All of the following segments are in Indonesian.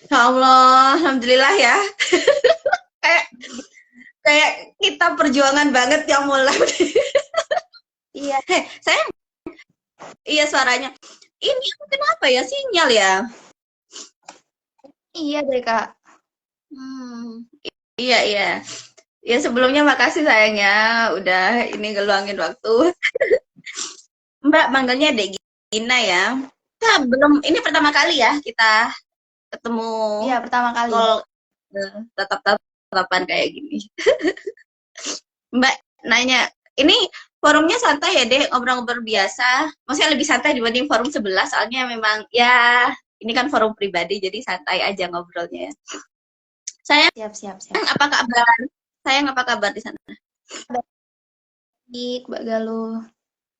Ya Allah, alhamdulillah ya. kayak kayak kita perjuangan banget yang mulai. Iya. Saya iya suaranya. Ini kenapa ya sinyal ya? Iya deh Kak. Iya iya. Ya sebelumnya makasih sayangnya udah ini ngeluangin waktu. Mbak manggilnya Dek Gina ya. Kita belum ini pertama kali ya kita ketemu. Iya pertama kali. Call tatap-tatapan kayak gini. Mbak nanya, ini forumnya santai ya deh, ngobrol-ngobrol biasa. Maksudnya lebih santai dibanding forum sebelah, soalnya memang ya ini kan forum pribadi, jadi santai aja ngobrolnya ya. Sayang, Siap. apa kabar? Sayang, apa kabar di sana? Baik, Mbak Galuh.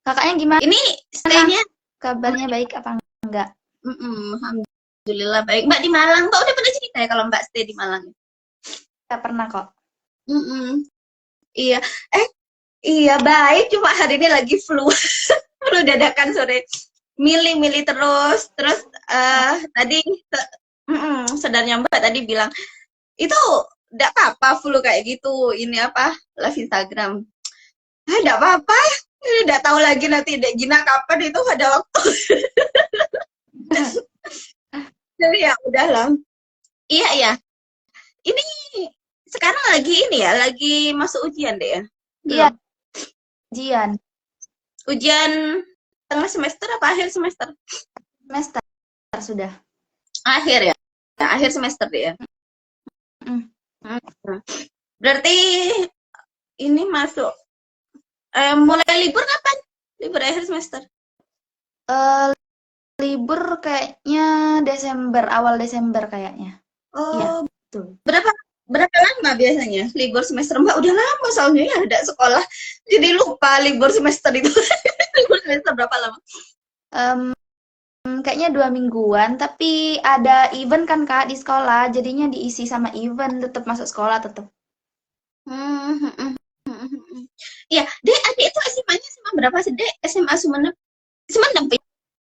Kakaknya gimana? Ini stay-nya Kabarnya baik apa enggak? alhamdulillah baik. Mbak di Malang, Mbak udah pernah cerita ya kalau Mbak stay di Malang? Saya pernah kok. Iya, iya baik. Cuma hari ini lagi flu, flu dadakan sore. Milih terus tadi sadarnya Mbak tadi bilang itu enggak apa-apa flu kayak gitu. Ini apa? Live Instagram. Enggak apa-apa. Enggak tahu lagi nanti Dek Gina kapan itu ada waktu. Jadi ya udahlah. Iya. Ini sekarang lagi ini ya, lagi masuk ujian deh ya. Iya. Ujian. Ujian tengah semester apa akhir semester? Semester sudah. Akhir ya. Akhir semester deh ya. Berarti ini masuk mulai libur kapan? Libur akhir semester? Libur kayaknya Desember, awal Desember kayaknya. Oh, iya, betul. Berapa lama biasanya libur semester? Mbak udah lama soalnya ya ada sekolah. Jadi lupa libur semester itu. Libur semester berapa lama? Kayaknya 2 mingguan, tapi ada event kan Kak di sekolah, jadinya diisi sama event, tetap masuk sekolah tetap. Iya, Dek, adik itu SMA-nya SMA berapa sih, Dek? SMA Sumeneb. Sumeneb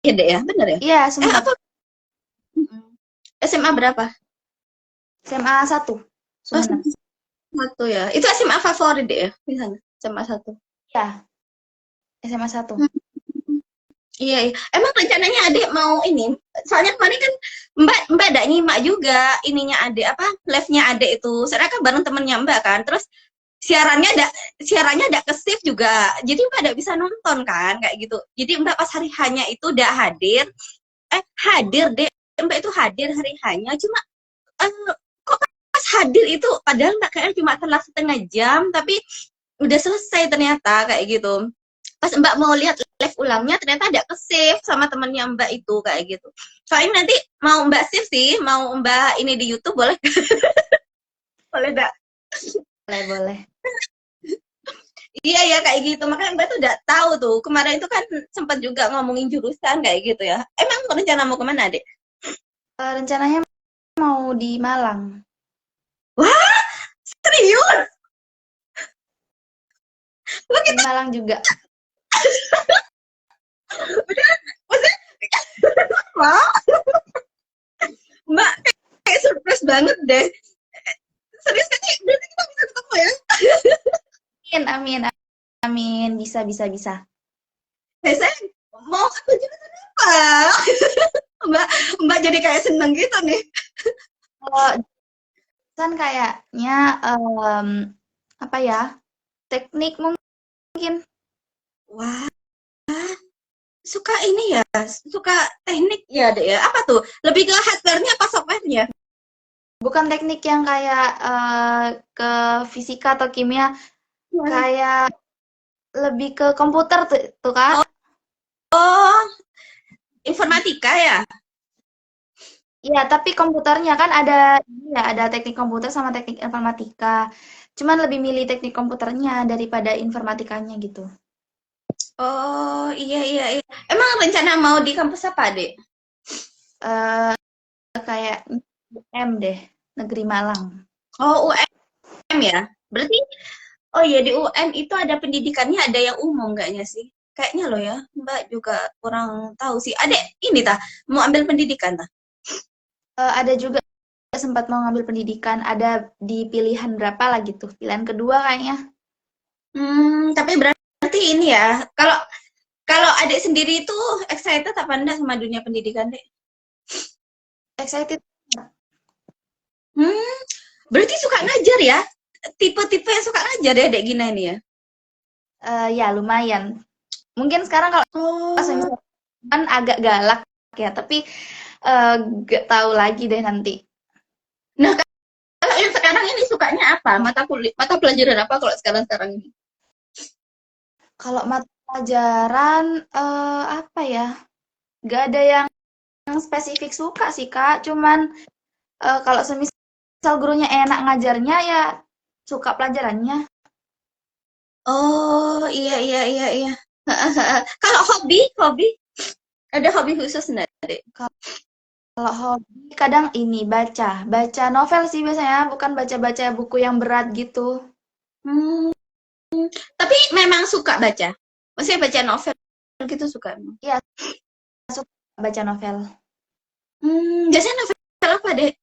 ya, Dek ya? Bener ya? Iya, Sumeneb. Apa? SMA berapa? SMA 1. Sumeneb. Satu ya. Itu SMA favorit Dek ya? Misalnya SMA 1. Iya. SMA 1. Iya. Emang rencananya adik mau ini? Soalnya kemarin kan Mbak ada nyimak juga ininya adik apa? Live-nya adik itu. Saya kan bareng temennya Mbak kan. Terus siarannya ada ke save juga. Jadi Mbak ada bisa nonton kan kayak gitu. Jadi Mbak pas hari hanya itu udah hadir. Hadir deh. Mbak itu hadir hari hanya cuma kok pas hadir itu padahal Mbak kayaknya cuma telat setengah jam tapi udah selesai ternyata kayak gitu. Pas Mbak mau lihat live ulangnya ternyata ada ke save sama temennya Mbak itu kayak gitu. Soalnya nanti mau Mbak save sih, mau Mbak ini di YouTube boleh? Boleh enggak? Boleh. Iya ya kayak gitu. Makanya Mbak tuh udah tahu tuh. Kemarin itu kan sempat juga ngomongin jurusan kayak gitu ya. Emang rencana mau kemana, Dek? Rencananya mau di Malang. Wah, serius? Di Malang juga. Udah, maksudnya wah. Mbak kayak surprise banget deh. Serius kan? Berarti kita bisa ketemu ya? Amin. Bisa. Saya mau aku jurusan apa? Mbak jadi kayak seneng gitu nih. Kan kayaknya apa ya? Teknik mungkin. Wah. Suka ini ya, suka teknik ya deh ya. Apa tuh? Lebih ke hardware-nya apa software-nya? Bukan teknik yang kayak ke fisika atau kimia, kayak lebih ke komputer tuh Kak. Oh, informatika ya? Iya, tapi komputernya kan ada teknik komputer sama teknik informatika. Cuman lebih milih teknik komputernya daripada informatikanya gitu. Oh, iya. Emang rencana mau di kampus apa, Dek? Kayak UM deh, Negeri Malang. Oh, UM ya? Berarti, oh iya di UM itu ada pendidikannya, ada yang umum nggaknya sih? kayaknya loh ya, Mbak juga kurang tahu sih. Adek ini tah mau ambil pendidikan tah? Ada juga sempat mau ngambil pendidikan, ada di pilihan berapa lah gitu, pilihan kedua kayaknya. Tapi berarti ini ya, kalau kalau adek sendiri itu excited apa enggak sama dunia pendidikan, Dek? Excited. Hmm, berarti suka ngajar ya? Tipe-tipe yang suka ngajar ya, Dek Gina ini ya? Ya lumayan. Mungkin sekarang kalau Oh, kan agak galak ya, tapi gak tahu lagi deh nanti. nah kalau yang sekarang ini sukanya apa? Mata pelajaran apa kalau sekarang-sekarang ini? Kalau mata pelajaran apa ya? Gak ada yang spesifik suka sih Kak. Cuman kalau semisal gurunya enak ngajarnya ya suka pelajarannya. Oh, iya, iya, iya, iya. Kalau hobi, hobi, ada hobi khusus enggak, Dek? Kalau hobi kadang ini baca novel sih biasanya, bukan baca-baca buku yang berat gitu. Hmm, tapi memang suka baca. Maksudnya baca novel gitu suka. Iya, suka baca novel. Biasanya novel apa, Dek?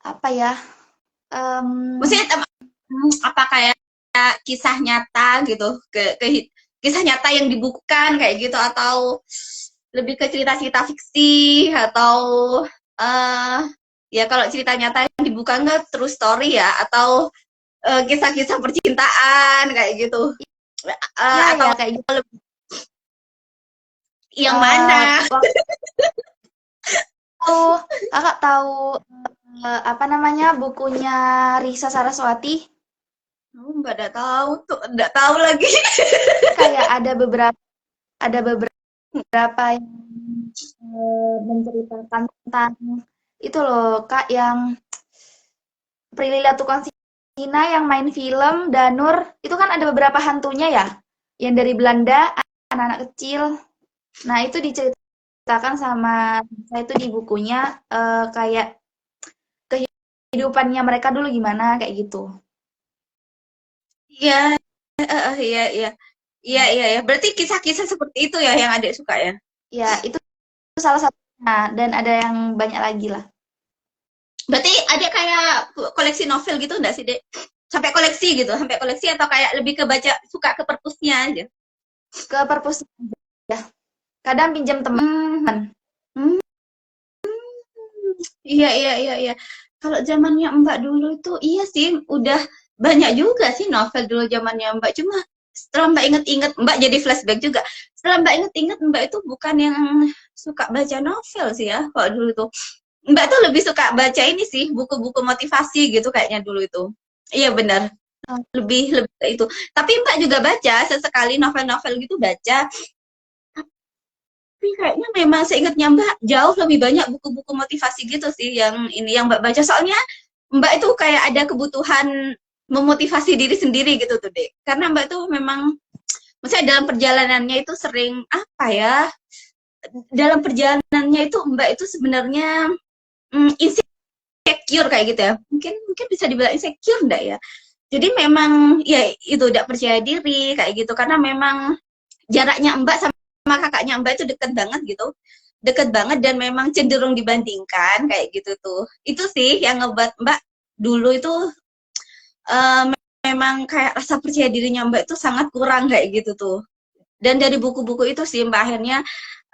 Apa ya? Em, Maksudnya apa kayak kisah nyata gitu, kisah nyata yang dibukukan kayak gitu atau lebih ke cerita-cerita fiksi atau eh ya kalau cerita nyata yang dibuka enggak true story ya atau kisah-kisah percintaan kayak gitu. ya Atau kayak gitu. yang Eh, mana? waktu Kakak tahu apa namanya bukunya Risa Saraswati? Mbak enggak tahu tuh, enggak tahu lagi. Kayak ada beberapa yang menceritakan tentang itu loh Kak yang Prilly Latuconsina yang main film Danur itu kan ada beberapa hantunya ya yang dari Belanda anak-anak kecil. Nah itu diceritakan sama saya itu di bukunya kayak kehidupannya mereka dulu gimana kayak gitu. Iya, iya, iya. Iya, iya, ya. Berarti kisah-kisah seperti itu ya yang adik suka ya? Ya itu salah satunya dan ada yang banyak lagi lah. Berarti ada kayak koleksi novel gitu enggak sih, Dek? Sampai koleksi gitu, sampai koleksi atau kayak lebih ke baca, suka ke perpusnya aja? Ke perpus ya. Kadang pinjam teman. Hmm, hmm, iya, iya, iya, iya. Kalau zamannya Mbak dulu itu, iya sih, udah banyak juga sih novel dulu zamannya Mbak. Cuma setelah Mbak inget-inget, Mbak jadi flashback juga. Setelah Mbak inget-inget, Mbak itu bukan yang suka baca novel sih ya, kalau dulu tuh. Mbak tuh lebih suka baca ini sih, buku-buku motivasi gitu kayaknya dulu itu. Iya benar, lebih lebih ke itu. Tapi Mbak juga baca sesekali novel-novel gitu baca. Tapi kayaknya memang seingatnya Mbak jauh lebih banyak buku-buku motivasi gitu sih yang ini yang Mbak baca. Soalnya Mbak itu kayak ada kebutuhan memotivasi diri sendiri gitu tuh, Dek. Karena Mbak tuh memang maksudnya dalam perjalanannya itu sering apa ya? Dalam perjalanannya itu Mbak itu sebenarnya insecure kayak gitu ya. Mungkin mungkin bisa dibilang insecure enggak ya? Jadi memang ya itu tidak percaya diri kayak gitu karena memang jaraknya Mbak sama kakaknya Mbak itu deket banget gitu. Deket banget dan memang cenderung dibandingkan kayak gitu tuh. Itu sih yang ngebuat Mbak dulu itu uh, memang kayak rasa percaya dirinya Mbak itu sangat kurang kayak gitu tuh. Dan dari buku-buku itu sih Mbak akhirnya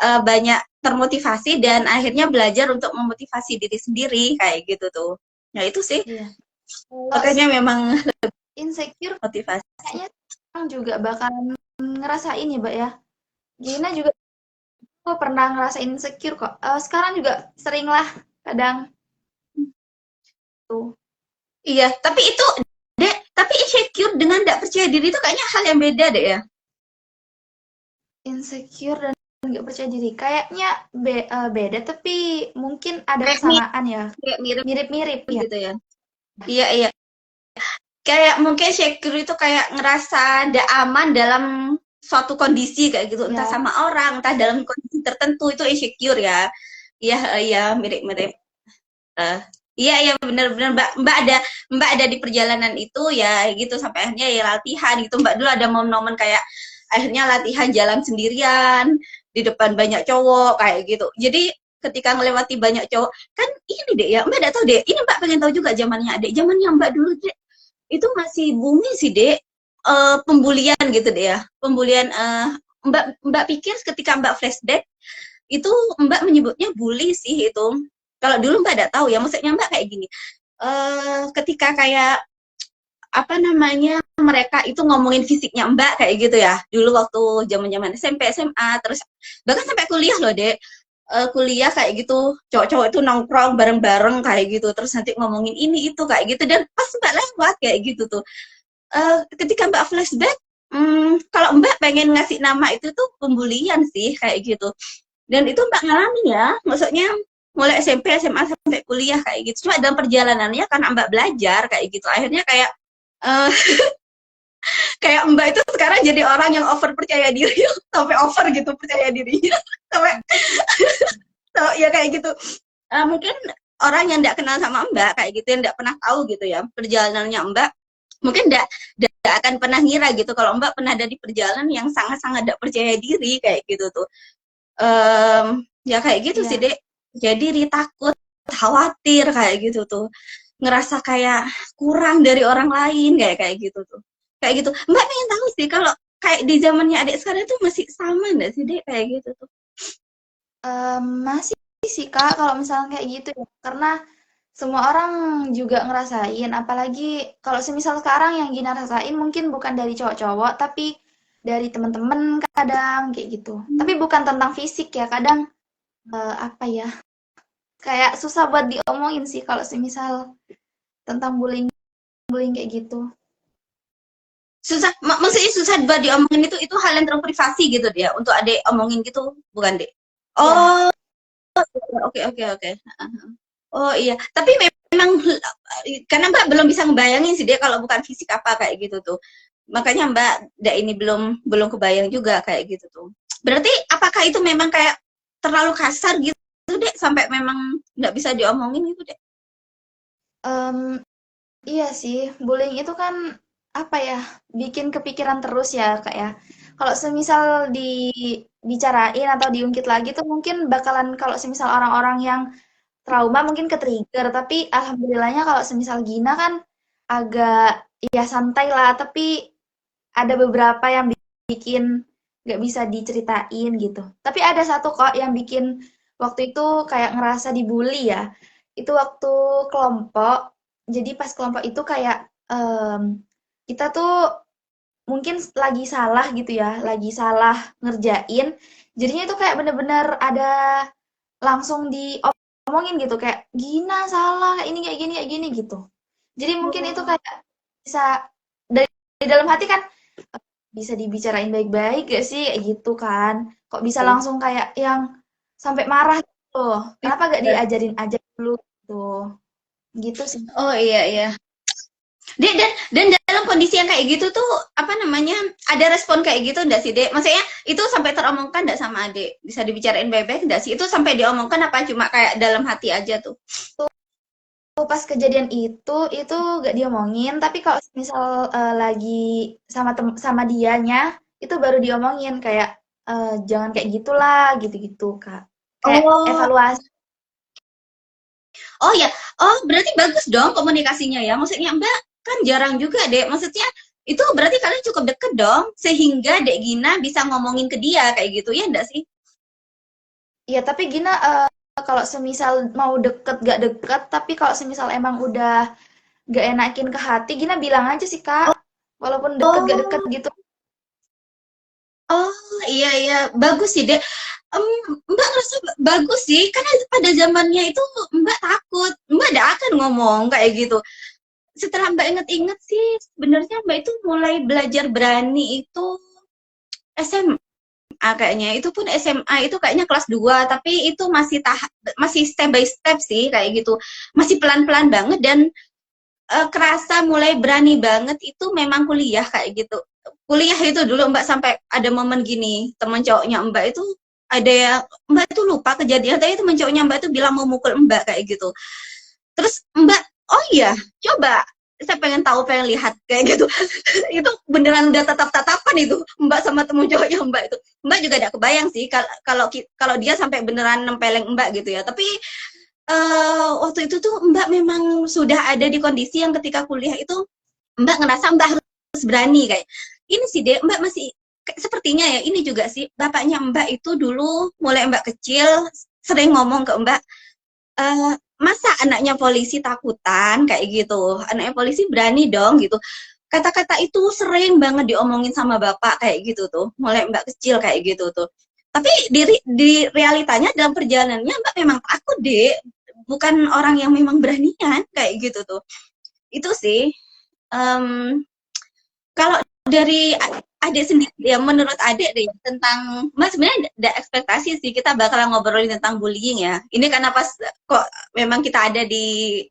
banyak termotivasi dan akhirnya belajar untuk memotivasi diri sendiri kayak gitu tuh. Nah itu sih Iya. Kalau makanya memang insecure motivasi. kayaknya orang juga bakalan ngerasain ya, Mbak ya. Gina juga kok pernah ngerasain insecure kok. Sekarang juga sering lah kadang tuh. Iya, tapi itu Dek, tapi insecure dengan tidak percaya diri itu kayaknya hal yang beda deh ya. Insecure dan nggak percaya diri. Kayaknya beda tapi mungkin ada Kayak kesamaan ya. mirip Mirip-mirip ya. gitu ya. Iya, iya. Kayak mungkin insecure itu kayak ngerasa tidak aman dalam suatu kondisi kayak gitu, entah Ya, sama orang, entah dalam kondisi tertentu itu insecure ya. Iya, iya, mirip-mirip. Uh, iya, iya benar-benar Mbak ada di perjalanan itu ya gitu sampai akhirnya ya latihan gitu. Mbak dulu ada momen-momen kayak akhirnya latihan jalan sendirian di depan banyak cowok kayak gitu. Jadi ketika melewati banyak cowok, kan ini deh ya, Mbak enggak tahu deh, ini Mbak pengen tahu juga zamannya Adek, zamannya Mbak dulu deh, itu masih booming sih dek, pembulian gitu deh ya, pembulian, Mbak pikir ketika Mbak flashback itu Mbak menyebutnya bully sih itu. Kalau dulu Mbak tidak tahu ya, maksudnya Mbak kayak gini, ketika kayak apa namanya, mereka itu ngomongin fisiknya Mbak kayak gitu ya, dulu waktu zaman-zaman SMP, SMA, terus bahkan sampai kuliah loh dek, kuliah kayak gitu, cowok-cowok itu nongkrong bareng-bareng kayak gitu, terus nanti ngomongin ini itu kayak gitu, dan pas Mbak lewat kayak gitu tuh, ketika Mbak flashback, kalau Mbak pengen ngasih nama itu tuh pembulian sih kayak gitu, dan itu Mbak ngalamin ya, maksudnya mulai SMP, SMA sampai kuliah kayak gitu. Cuma dalam perjalanannya karena Mbak belajar kayak gitu, akhirnya kayak uh, kayak Mbak itu sekarang jadi orang yang over percaya diri, sampai over gitu percaya dirinya, sampai so, ya kayak gitu. Mungkin orang yang tidak kenal sama Mbak kayak gitu, yang tidak pernah tahu gitu ya perjalanannya Mbak, mungkin tidak akan pernah ngira gitu kalau Mbak pernah ada di perjalanan yang sangat-sangat tidak percaya diri kayak gitu tuh. Ya kayak gitu sih dek, jadi takut, khawatir kayak gitu tuh, ngerasa kayak kurang dari orang lain kayak gitu tuh, kayak gitu. Mbak pengen tahu sih kalau kayak di zamannya adik sekarang tuh masih sama nggak sih dek kayak gitu tuh? Masih sih Kak, kalau misalnya kayak gitu ya, karena semua orang juga ngerasain, apalagi kalau semisal sekarang yang Gina rasain mungkin bukan dari cowok-cowok, tapi dari teman-teman kadang kayak gitu. Tapi bukan tentang fisik ya, kadang apa ya, kayak susah buat diomongin sih kalau semisal tentang bullying kayak gitu. Susah, maksudnya susah buat diomongin itu hal yang terlalu privasi gitu dia untuk adik omongin gitu, bukan dek? Ya, Oh, oke. Oh iya, tapi memang karena Mbak belum bisa ngebayangin sih dia kalau bukan fisik apa kayak gitu tuh. Makanya Mbak ini belum kebayang juga kayak gitu tuh. Berarti apakah itu memang kayak terlalu kasar gitu dek, sampai memang nggak bisa diomongin gitu dek? iya sih, bullying itu kan apa ya, bikin kepikiran terus ya Kak ya. Kalau semisal dibicarain atau diungkit lagi tuh mungkin bakalan, kalau semisal orang-orang yang trauma mungkin ke-trigger, tapi alhamdulillahnya kalau semisal Gina kan agak ya santai lah, tapi ada beberapa yang bikin nggak bisa diceritain gitu. Tapi ada satu kok yang bikin waktu itu kayak ngerasa dibully ya. Itu waktu kelompok. Jadi pas kelompok itu kayak kita tuh mungkin lagi salah gitu ya, lagi salah ngerjain. Jadinya itu kayak bener-bener ada langsung diomongin gitu, kayak Gina salah, kayak gini gitu. Jadi mungkin itu kayak bisa dari dalam hati kan bisa dibicarain baik-baik gak sih kayak gitu kan, kok bisa langsung kayak yang sampai marah gitu, kenapa gak diajarin aja dulu gitu sih. Oh iya. Dek, dan dalam kondisi yang kayak gitu tuh apa namanya, ada respon kayak gitu enggak sih dek? Maksudnya itu sampai teromongkan enggak sama adek? Bisa dibicarain baik-baik enggak sih? Itu sampai diomongkan apa cuma kayak dalam hati aja tuh? Pas kejadian itu gak diomongin, tapi kalau misal lagi sama dianya itu baru diomongin kayak jangan kayak gitulah gitu-gitu Kak, kayak Oh, evaluasi. oh ya, oh berarti bagus dong komunikasinya ya. Maksudnya Mbak kan jarang juga dek. Maksudnya itu berarti kalian cukup deket dong, sehingga Dek Gina bisa ngomongin ke dia kayak gitu ya enggak sih? Iya, tapi Gina kalau semisal mau deket gak deket, tapi kalau semisal emang udah gak enakin ke hati, Gina bilang aja sih Kak, walaupun deket gak deket Oh, gitu. oh iya, bagus sih dek. Mbak ngerasa bagus sih, karena pada zamannya itu Mbak takut, Mbak tidak akan ngomong kayak gitu. Setelah Mbak inget-inget sih, sebenarnya Mbak itu mulai belajar berani itu SMA kayaknya. Itu pun SMA itu kayaknya kelas 2, tapi itu masih step by step sih kayak gitu. Masih pelan-pelan banget, dan kerasa mulai berani banget itu memang kuliah kayak gitu. Kuliah itu dulu Mbak sampai ada momen gini, teman cowoknya Mbak itu ada yang Mbak itu lupa kejadian, tapi teman cowoknya Mbak itu bilang mau mukul Mbak kayak gitu. Terus Mbak, oh iya, coba saya pengen tahu, pengen lihat kayak gitu. Itu beneran udah tatap-tatapan itu Mbak sama temu cowoknya Mbak itu. Mbak juga tidak kebayang sih kalau dia sampai beneran nempeleng Mbak gitu ya. Tapi waktu itu tuh Mbak memang sudah ada di kondisi yang ketika kuliah itu Mbak ngerasa Mbak harus berani kayak ini sih deh. Mbak masih sepertinya ya ini juga sih bapaknya Mbak itu dulu mulai Mbak kecil sering ngomong ke Mbak, masa anaknya polisi takutan kayak gitu, anaknya polisi berani dong gitu. Kata-kata itu sering banget diomongin sama bapak kayak gitu tuh, mulai Mbak kecil kayak gitu tuh. Tapi di realitanya dalam perjalanannya Mbak memang takut deh, bukan orang yang memang beranian kayak gitu tuh. Itu sih. Kalau dari adik sendiri ya, menurut adik deh tentang Mas sebenarnya ada ekspektasi sih kita bakal ngobrolin tentang bullying ya. Ini karena pas kok memang kita ada di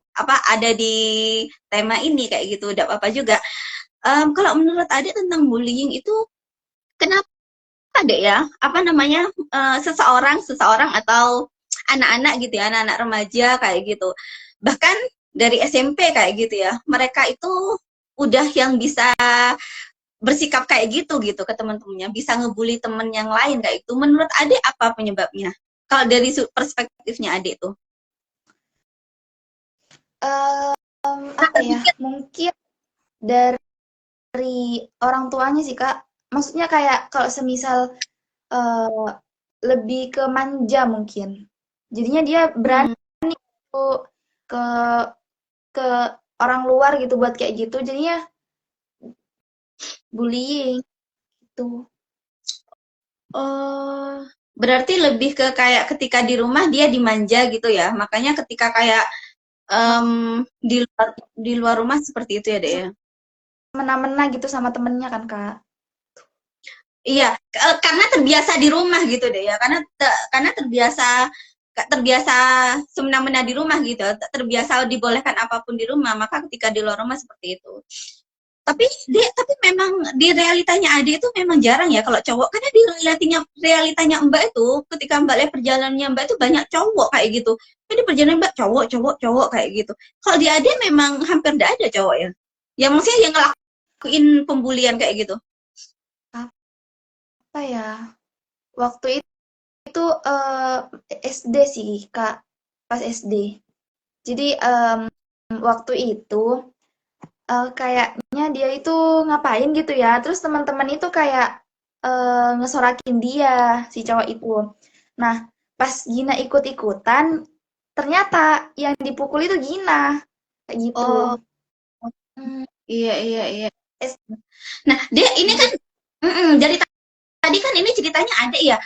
tema ini kayak gitu, udah apa juga. Kalau menurut adik tentang bullying itu kenapa deh ya? Apa namanya seseorang atau anak-anak gitu ya, anak-anak remaja kayak gitu. Bahkan dari SMP kayak gitu ya, mereka itu udah yang bisa bersikap kayak gitu ke teman-temannya, bisa ngebully temen yang lain kayak itu. Menurut adik apa penyebabnya? Kalau dari perspektifnya adik tuh? Apa ya? Mungkin dari orang tuanya sih Kak. Maksudnya kayak kalau semisal lebih ke manja mungkin. Jadinya dia berani ke ke orang luar gitu buat kayak gitu. Jadinya bullying itu. Oh, berarti lebih ke kayak ketika di rumah dia dimanja gitu ya. Makanya ketika kayak di luar rumah seperti itu ya, Dek ya. Mena-mena gitu sama temennya kan, Kak. Iya, karena terbiasa di rumah gitu deh ya. Karena terbiasa semena-mena di rumah gitu. Terbiasa dibolehkan apapun di rumah, maka ketika di luar rumah seperti itu. Tapi memang di realitanya Ade itu memang jarang ya kalau cowok, karena di realitanya Mbak itu ketika Mbak lihat perjalanannya Mbak itu banyak cowok kayak gitu. Jadi perjalanan Mbak cowok kayak gitu. Kalau di Ade memang hampir tidak ada cowok ya. Yang maksudnya yang ngelakuin pembulian kayak gitu. Apa ya? Waktu itu SD sih, Kak. Pas SD. Jadi waktu itu kayaknya dia itu ngapain gitu ya. Terus teman-teman itu kayak ngesorakin dia, si cowok itu. Nah, pas Gina ikut-ikutan, ternyata yang dipukul itu Gina. Kayak gitu. Oh, iya. Nah, dia ini kan dari tadi kan ini ceritanya Adek ya.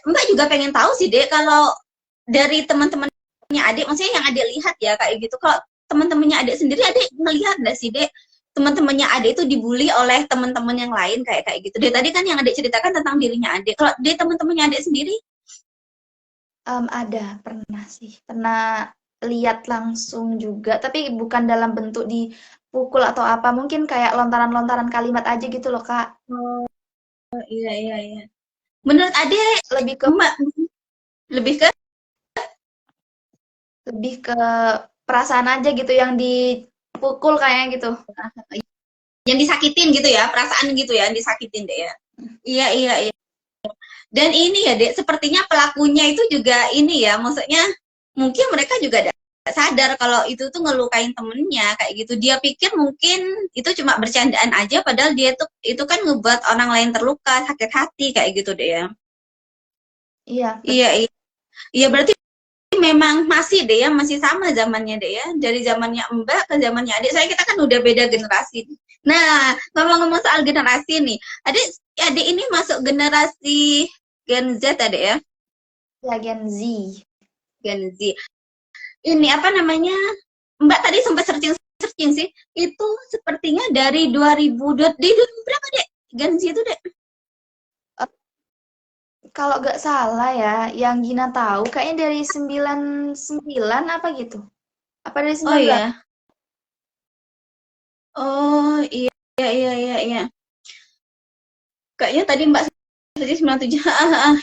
Mbak juga pengen tahu sih, Dek, kalau dari teman-temannya Adek, maksudnya yang Adek lihat ya kayak gitu. Kalau teman-temannya Adek sendiri, Adek melihat nggak sih, Dek, teman-temannya Adek itu dibully oleh teman-teman yang lain kayak gitu. Dek, tadi kan yang Adek ceritakan tentang dirinya Adek. Kalau dari teman-temannya Adek sendiri? Ada, pernah sih. Pernah lihat langsung juga, tapi bukan dalam bentuk dipukul atau apa. Mungkin kayak lontaran-lontaran kalimat aja gitu loh, Kak. Oh, iya. Menurut Adek, Lebih ke Mbak, lebih ke lebih ke perasaan aja gitu yang dipukul kayaknya gitu. yang disakitin gitu ya, perasaan gitu ya, yang disakitin deh ya. Iya. Dan ini ya, Dek, sepertinya pelakunya itu juga ini ya, maksudnya mungkin mereka juga sadar kalau itu tuh ngelukain temennya kayak gitu. Dia pikir mungkin itu cuma bercandaan aja, padahal dia tuh itu kan ngebuat orang lain terluka, sakit hati kayak gitu deh ya. Iya, Iya berarti memang masih deh ya, masih sama zamannya deh ya, dari zamannya Mbak ke zamannya adik. Saya kita kan udah beda generasi. Nah, ngomong-ngomong soal generasi nih, adik ini masuk generasi Gen Z adik ya? ya Gen Z. Gen Z. Ini apa namanya? Mbak tadi sempat searching sih. Itu sepertinya dari 2000 di 2000 berapa, Dek? Gen Z itu, Dek? Kalau nggak salah ya, yang Gina tahu kayaknya dari 99 apa gitu. Apa dari Oh 19? iya. Oh iya. Kayaknya tadi Mbak searching 97.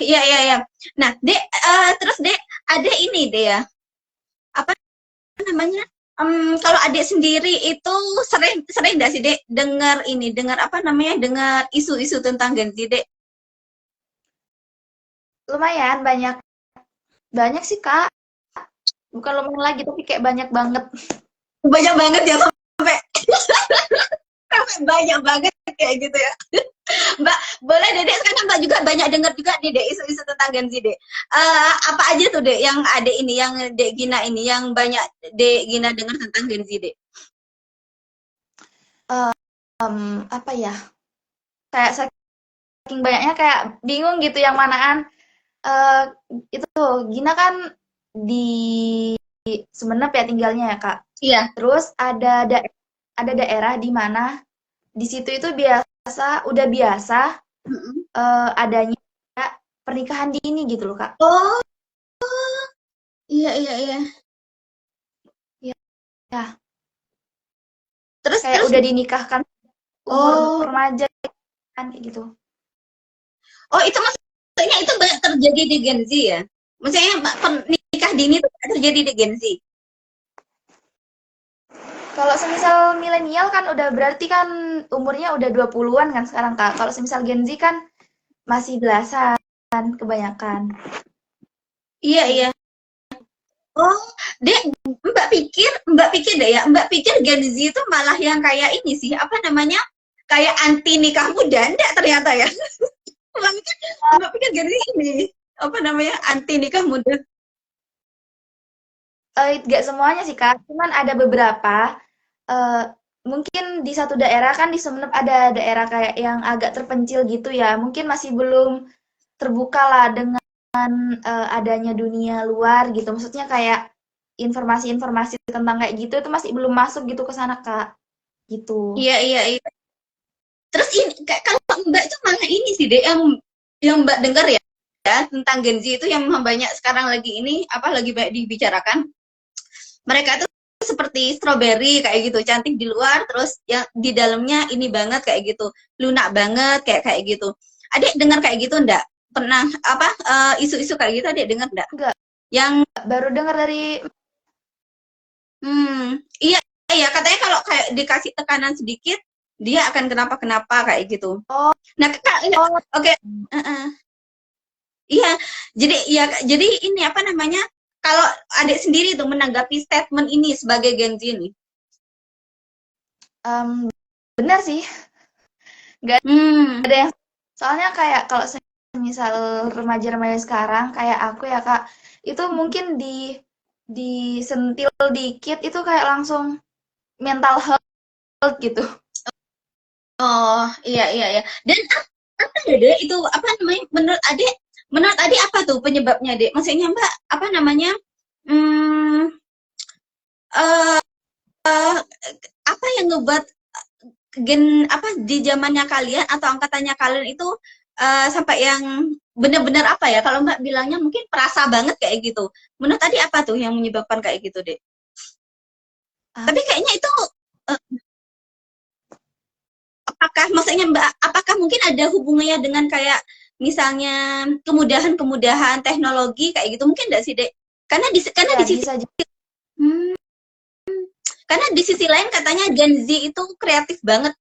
Iya. Nah, Dek, terus Dek, ada ini deh ya. Apa namanya? Kalau adik sendiri itu sering sering nggak sih dek dengar ini, dengar apa namanya, dengar isu-isu tentang Gen Z dek? Lumayan banyak banyak sih Kak. Bukan lumayan lagi tapi kayak banyak banget. Banyak banget ya, sampai sampai banyak banget kayak gitu ya. Mbak, boleh Dedek sekarang Mbak juga banyak dengar juga nih Dek isu-isu tentang Gen Z Dek. Apa aja tuh Dek yang ada ini, yang Dek Gina ini, yang banyak Dek Gina dengar tentang Gen Z Dek? Apa ya? Kayak saking banyaknya kayak bingung gitu yang manaan. Eh itu Gina kan di Sumenep ya tinggalnya ya Kak. Iya. Terus ada daerah di mana di situ itu udah biasa adanya pernikahan dini gitu loh Kak. Oh, iya iya iya. Ya, ya. Terus Kayak terus udah dinikahkan umur oh, remaja kan kayak gitu. oh itu maksudnya itu banyak terjadi di Gen Z ya? Maksudnya nikah dini itu terjadi di Gen Z. Kalau semisal milenial kan udah berarti kan umurnya udah 20-an kan sekarang Kak. Kalau semisal Gen Z kan masih belasan kebanyakan. Iya iya. Oh, Dek, Mbak pikir deh ya, Mbak pikir Gen Z itu malah yang kayak ini sih, apa namanya? Kayak anti nikah muda, enggak ternyata ya. Mbak pikir Gen Z ini, apa namanya? Anti nikah muda. Nggak semuanya sih Kak, cuman ada beberapa eh, mungkin di satu daerah kan di Sumenep ada daerah kayak yang agak terpencil gitu ya. Mungkin masih belum terbuka lah dengan adanya dunia luar gitu. Maksudnya kayak informasi-informasi tentang kayak gitu itu masih belum masuk gitu ke sana Kak. Gitu. Iya, iya, iya. Terus ini, kalau Mbak itu malah ini sih, deh, yang Mbak dengar ya, tentang Gen Z itu yang banyak sekarang lagi ini, apa lagi banyak dibicarakan. Mereka itu seperti strawberry kayak gitu, cantik di luar, terus yang di dalamnya ini banget kayak gitu, lunak banget kayak gitu. Adik dengar kayak gitu enggak? Pernah apa isu-isu kayak gitu adik dengar enggak? Enggak, Yang baru dengar dari iya iya katanya kalau kayak dikasih tekanan sedikit dia akan kenapa-kenapa kayak gitu. oh, Nah, Kak, oh, oke, iya. Jadi ini apa namanya? Kalau adik sendiri tuh menanggapi statement ini sebagai Gen Z ini. em, benar sih. Nggak Hmm. ada yang soalnya kayak kalau misal remaja-remaja sekarang kayak aku ya Kak, itu mungkin disentil dikit itu kayak langsung mental health gitu. Oh, iya iya iya. Dan apa ya, Dek? Itu apa namanya? Menurut Adik apa tuh penyebabnya, Dek? Maksudnya Mbak, apa namanya? Hmm, eh apa yang ngebuat apa di zamannya kalian atau angkatannya kalian itu sampai yang benar-benar apa ya? Kalau Mbak bilangnya mungkin perasa banget kayak gitu. Menurut tadi apa tuh yang menyebabkan kayak gitu, Dek? Tapi kayaknya itu eh, apakah maksudnya Mbak, apakah mungkin ada hubungannya dengan kayak misalnya kemudahan-kemudahan teknologi kayak gitu mungkin enggak sih, Dek? Karena Ya di sisi bisa hmm, karena di sisi lain katanya Gen Z itu kreatif banget.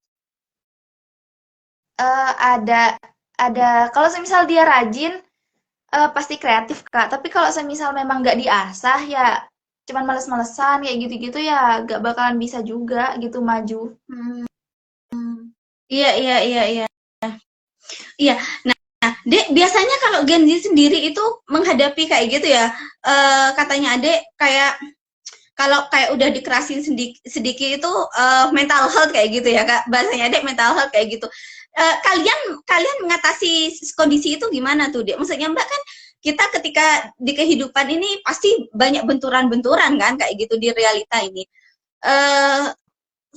ada kalau semisal dia rajin pasti kreatif Kak. Tapi kalau semisal memang nggak diasah ya cuman males-malesan kayak gitu-gitu ya nggak bakalan bisa juga gitu maju. Hmm, iya iya iya iya. Iya. Dek, biasanya kalau Gen Z sendiri itu menghadapi kayak gitu ya, katanya Adek kayak kalau kayak udah dikerasin sedikit itu mental health kayak gitu ya Kak, bahasanya Adek mental health kayak gitu. Kalian kalian mengatasi kondisi itu gimana tuh Dek? Maksudnya Mbak kan kita ketika di kehidupan ini pasti banyak benturan-benturan kan kayak gitu di realita ini. Eh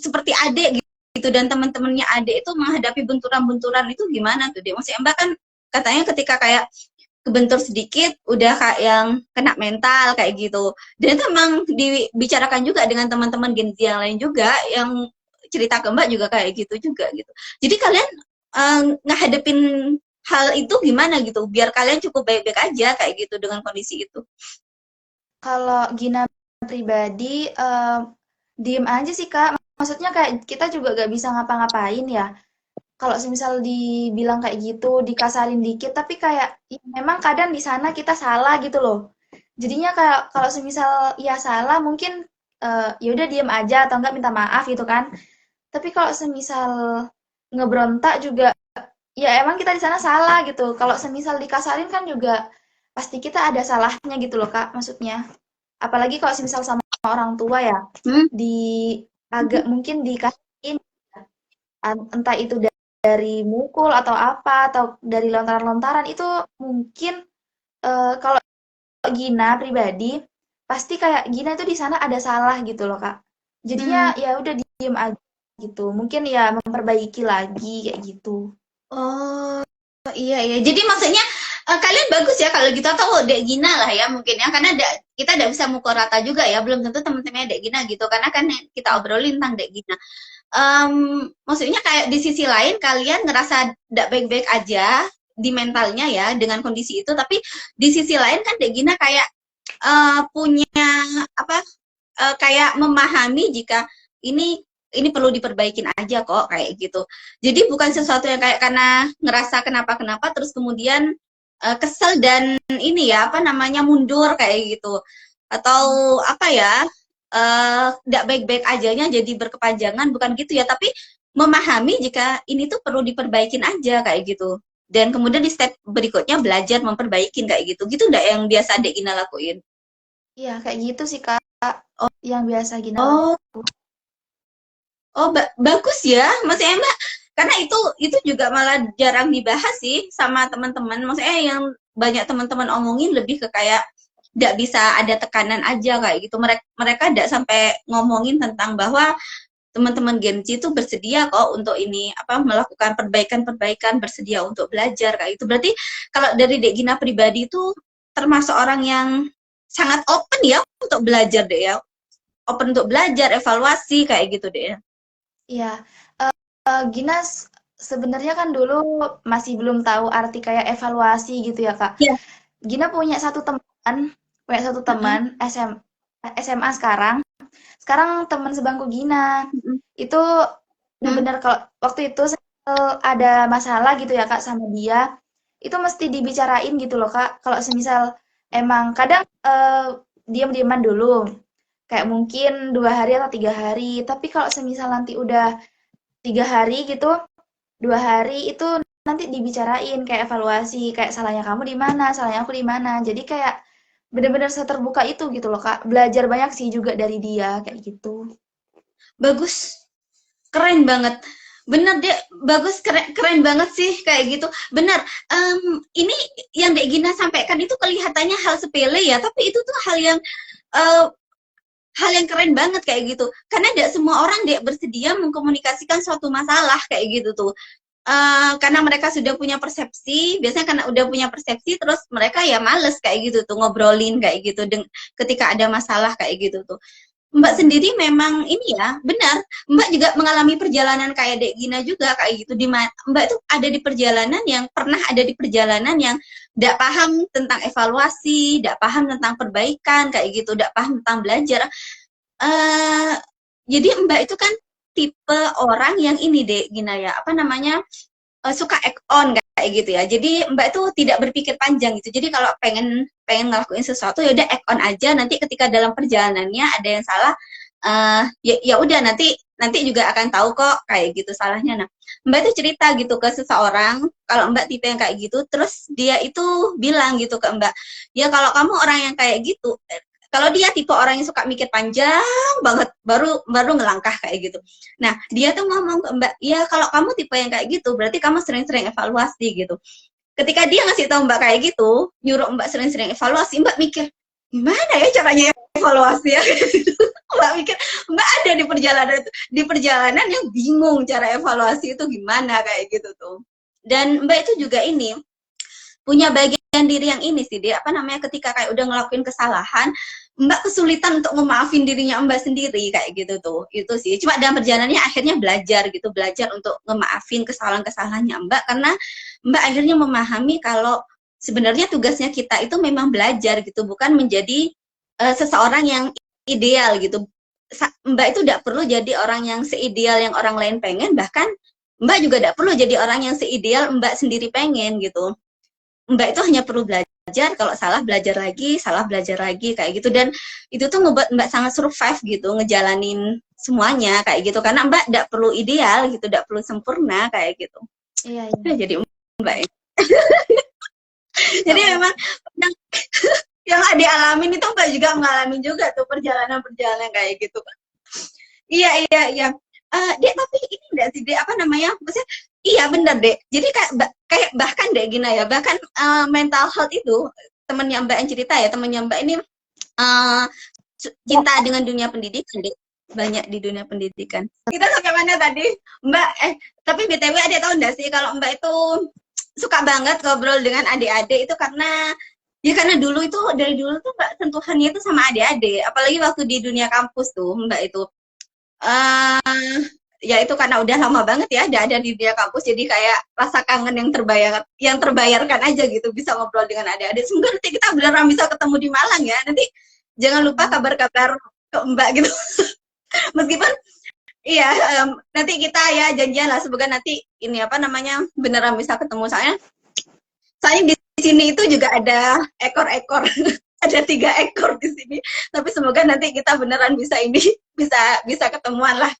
seperti Adek gitu dan teman-temannya Adek itu menghadapi benturan-benturan itu gimana tuh Dek? Maksudnya Mbak kan katanya ketika kayak kebentur sedikit udah kayak yang kena mental kayak gitu. Dan itu emang dibicarakan juga dengan teman-teman Gen Z yang lain juga yang cerita ke Mbak juga kayak gitu juga gitu. Jadi kalian ngehadapin hal itu gimana gitu biar kalian cukup baik-baik aja kayak gitu dengan kondisi itu. Kalau Gina pribadi diem aja sih Kak. Maksudnya kayak kita juga gak bisa ngapa-ngapain ya. Kalau semisal dibilang kayak gitu, dikasarin dikit, tapi kayak ya memang kadang di sana kita salah gitu loh. Jadinya kayak kalau semisal ya salah mungkin ya udah diem aja atau enggak minta maaf gitu kan. Tapi kalau semisal ngeberontak juga ya emang kita di sana salah gitu. Kalau semisal dikasarin kan juga pasti kita ada salahnya gitu loh Kak, maksudnya. Apalagi kalau semisal sama orang tua ya, Hmm? di agak mungkin dikasihin entah itu dari mukul atau apa atau dari lontaran-lontaran itu mungkin kalau Gina pribadi pasti kayak Gina itu di sana ada salah gitu loh Kak. Hmm. Jadinya ya udah diem aja gitu. Mungkin ya memperbaiki lagi kayak gitu. Oh, iya iya. Jadi maksudnya kalian bagus ya kalau gitu atau Dek Gina lah ya mungkin ya karena kita tidak bisa mukul rata juga ya belum tentu teman-temannya Dek Gina gitu karena kan kita obrolin tentang Dek Gina. Maksudnya kayak di sisi lain kalian ngerasa tidak baik-baik aja di mentalnya ya dengan kondisi itu tapi di sisi lain kan Dek Gina kayak punya apa kayak memahami jika ini ini perlu diperbaikin aja kok kayak gitu. Jadi bukan sesuatu yang kayak karena ngerasa kenapa-kenapa terus kemudian kesel dan ini ya apa namanya mundur kayak gitu. Atau apa ya tidak baik-baik ajanya jadi berkepanjangan bukan gitu ya tapi memahami jika ini tuh perlu diperbaikin aja kayak gitu. Dan kemudian di step berikutnya belajar memperbaikin kayak gitu. Gitu enggak yang biasa Dek Gina lakuin? Iya, kayak gitu sih Kak Oh, yang biasa Gina oh, lakukan. oh bagus ya, maksudnya Mbak, karena itu juga malah jarang dibahas sih sama teman-teman. Maksudnya yang banyak teman-teman omongin lebih ke kayak tidak bisa ada tekanan aja kayak gitu. Mereka tidak sampai ngomongin tentang bahwa teman-teman Gen Z itu bersedia kok untuk ini apa melakukan perbaikan-perbaikan, bersedia untuk belajar kayak gitu. Berarti kalau dari Dek Gina pribadi itu termasuk orang yang sangat open ya untuk belajar deh ya. Open untuk belajar, evaluasi kayak gitu deh ya. Iya, Gina sebenarnya kan dulu masih belum tahu arti kayak evaluasi gitu ya Kak. Iya. Gina punya satu teman SMA sekarang. Sekarang teman sebangku Gina. Mm-mm. Itu Hmm. benar-benar kalau waktu itu ada masalah gitu ya Kak sama dia, itu mesti dibicarain gitu loh Kak. Kalau semisal emang kadang diam-diaman dulu, kayak mungkin 2 hari atau 3 hari. Tapi kalau semisal nanti udah 3 hari gitu, 2 hari itu nanti dibicarain kayak evaluasi, kayak salahnya kamu di mana, salahnya aku di mana. Jadi kayak benar-benar seterbuka itu gitu loh Kak. Belajar banyak sih juga dari dia kayak gitu. Bagus, keren banget. Bener deh, bagus, keren, keren banget sih kayak gitu. Bener, ini yang Dek Gina sampaikan itu kelihatannya hal sepele ya, tapi itu tuh eh, hal yang keren banget kayak gitu. Karena tidak semua orang Dek bersedia mengkomunikasikan suatu masalah kayak gitu tuh. Karena mereka sudah punya persepsi, biasanya karena udah punya persepsi, terus mereka ya males kayak gitu tuh ngobrolin kayak gitu, ketika ada masalah kayak gitu tuh. Mbak sendiri memang ini ya, benar. Mbak juga mengalami perjalanan kayak Dek Gina juga kayak gitu. Mbak itu ada di perjalanan yang pernah ada di perjalanan yang tidak paham tentang evaluasi, tidak paham tentang perbaikan kayak gitu, tidak paham tentang belajar. Uh, jadi Mbak itu kan tipe orang yang ini Dek Gina ya, apa namanya suka act on kayak gitu ya. Jadi Mbak itu tidak berpikir panjang gitu. Jadi kalau pengen pengen ngelakuin sesuatu ya udah act on aja. Nanti ketika dalam perjalanannya ada yang salah, ya udah nanti juga akan tahu kok kayak gitu salahnya. Nah, Mbak itu cerita gitu ke seseorang, kalau Mbak tipe yang kayak gitu, terus dia itu bilang gitu ke Mbak, ya kalau kamu orang yang kayak gitu, kalau dia tipe orang yang suka mikir panjang banget, baru baru ngelangkah kayak gitu. Nah, dia tuh ngomong ke Mbak, ya kalau kamu tipe yang kayak gitu, berarti kamu sering-sering evaluasi gitu. Ketika dia ngasih tahu Mbak kayak gitu, nyuruh Mbak sering-sering evaluasi, Mbak mikir, gimana ya caranya evaluasi ya? Mbak mikir, Mbak ada di perjalanan yang bingung cara evaluasi itu gimana kayak gitu tuh. Dan Mbak itu juga ini punya bagian diri yang ini sih, dia apa namanya ketika kayak udah ngelakuin kesalahan, Mbak kesulitan untuk memaafin dirinya Mbak sendiri kayak gitu tuh. Itu sih. Cuma dalam perjalanannya akhirnya belajar gitu, belajar untuk ngemaafin kesalahan-kesalahannya Mbak karena Mbak akhirnya memahami kalau sebenarnya tugasnya kita itu memang belajar gitu, bukan menjadi seseorang yang ideal gitu. Mbak itu tidak perlu jadi orang yang seideal yang orang lain pengen, bahkan Mbak juga tidak perlu jadi orang yang seideal Mbak sendiri pengen gitu. Mbak itu hanya perlu belajar, kalau salah belajar lagi kayak gitu, dan itu tuh ngebuat Mbak sangat survive gitu ngejalanin semuanya kayak gitu, karena Mbak tidak perlu ideal gitu, tidak perlu sempurna kayak gitu. Iya. Jadi Mbak ya. Jadi memang yang dialamin itu Mbak juga mengalami juga tuh perjalanan kayak gitu. Iya. Dek, tapi ini enggak sih, Dek, apa namanya? Maksudnya, iya bener, Dek. Jadi kayak bahkan Dek Gina ya, bahkan mental health itu temennya Mbak yang cerita ya, temennya Mbak ini cinta dengan dunia pendidikan, Dek. Banyak di dunia pendidikan. Kita sampai mana tadi? Mbak, tapi BTW ada tahu enggak sih kalau Mbak itu suka banget ngobrol dengan adik-adik itu karena dulu itu dari dulu tuh Mbak sentuhannya itu sama adik-adik, apalagi waktu di dunia kampus tuh Mbak itu ya itu karena udah lama banget ya ada di dunia kampus, jadi kayak rasa kangen yang terbayarkan aja gitu, bisa ngobrol dengan adik-adik. Semoga nanti kita beneran bisa ketemu di Malang ya, nanti jangan lupa kabar-kabar ke Mbak gitu. Meskipun iya nanti kita ya janjian lah, semoga nanti ini apa namanya beneran bisa ketemu, soalnya di sini itu juga ada ekor-ekor ada 3 ekor di sini, tapi semoga nanti kita beneran bisa bisa ketemuan lah.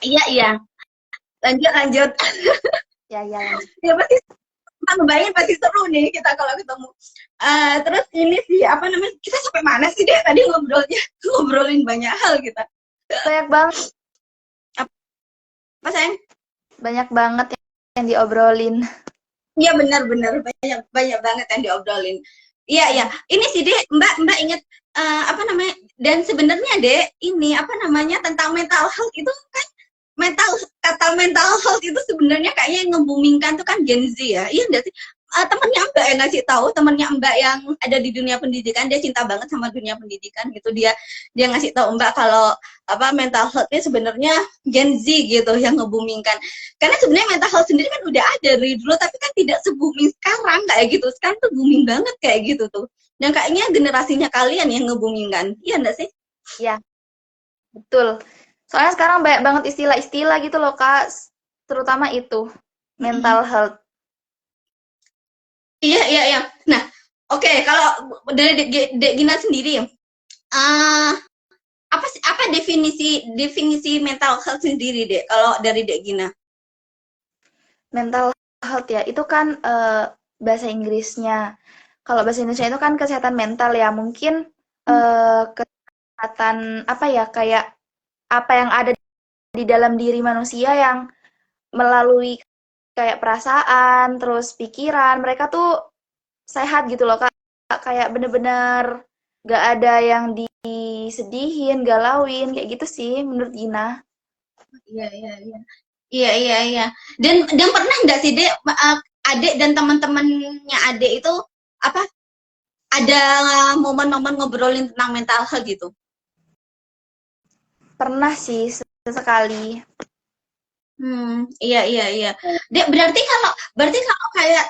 Iya lanjut. Ya pasti ngebayangin pasti seru nih kita kalau ketemu. Terus ini sih apa namanya, kita sampai mana sih deh tadi ngobrolin banyak hal kita. Banyak banget. Apa sayang? Banyak banget yang diobrolin. Iya benar banyak banget yang diobrolin. Iya. Ini sih Dek, Mbak ingat apa namanya? Dan sebenarnya Dek, ini apa namanya tentang mental health itu kan kata mental health itu sebenarnya kayaknya yang ngebumingkan tuh kan Gen Z ya. Iya enggak sih? Temennya Mbak yang ngasih tahu, temennya Mbak yang ada di dunia pendidikan, dia cinta banget sama dunia pendidikan gitu, dia ngasih tahu Mbak kalau apa mental health ini sebenarnya Gen Z gitu yang ngebumingkan. Karena sebenarnya mental health sendiri kan udah ada dari dulu, tapi kan tidak se-booming sekarang kayak gitu. Sekarang tuh booming banget kayak gitu tuh. Dan kayaknya generasinya kalian yang ngebumingkan. Iya enggak sih? Iya. Betul. Soalnya sekarang banyak banget istilah-istilah gitu loh, Kak. Terutama itu, mental health. Iya. Nah, oke, kalau dari Dek Gina sendiri, apa definisi mental health sendiri, Dek? Kalau dari Dek Gina? Mental health ya, itu kan bahasa Inggrisnya. Kalau bahasa Indonesia itu kan kesehatan mental ya, mungkin kesehatan apa ya, kayak apa yang ada di dalam diri manusia yang melalui kayak perasaan, terus pikiran, mereka tuh sehat gitu loh, Kak. Kayak bener-bener gak ada yang disedihin, galauin, kayak gitu sih menurut Gina. Iya. Dan pernah nggak sih Dek, adik dan teman-temannya adik itu apa ada momen-momen ngobrolin tentang mental health gitu? Pernah sih sesekali. Iya. Dek, berarti kalau kayak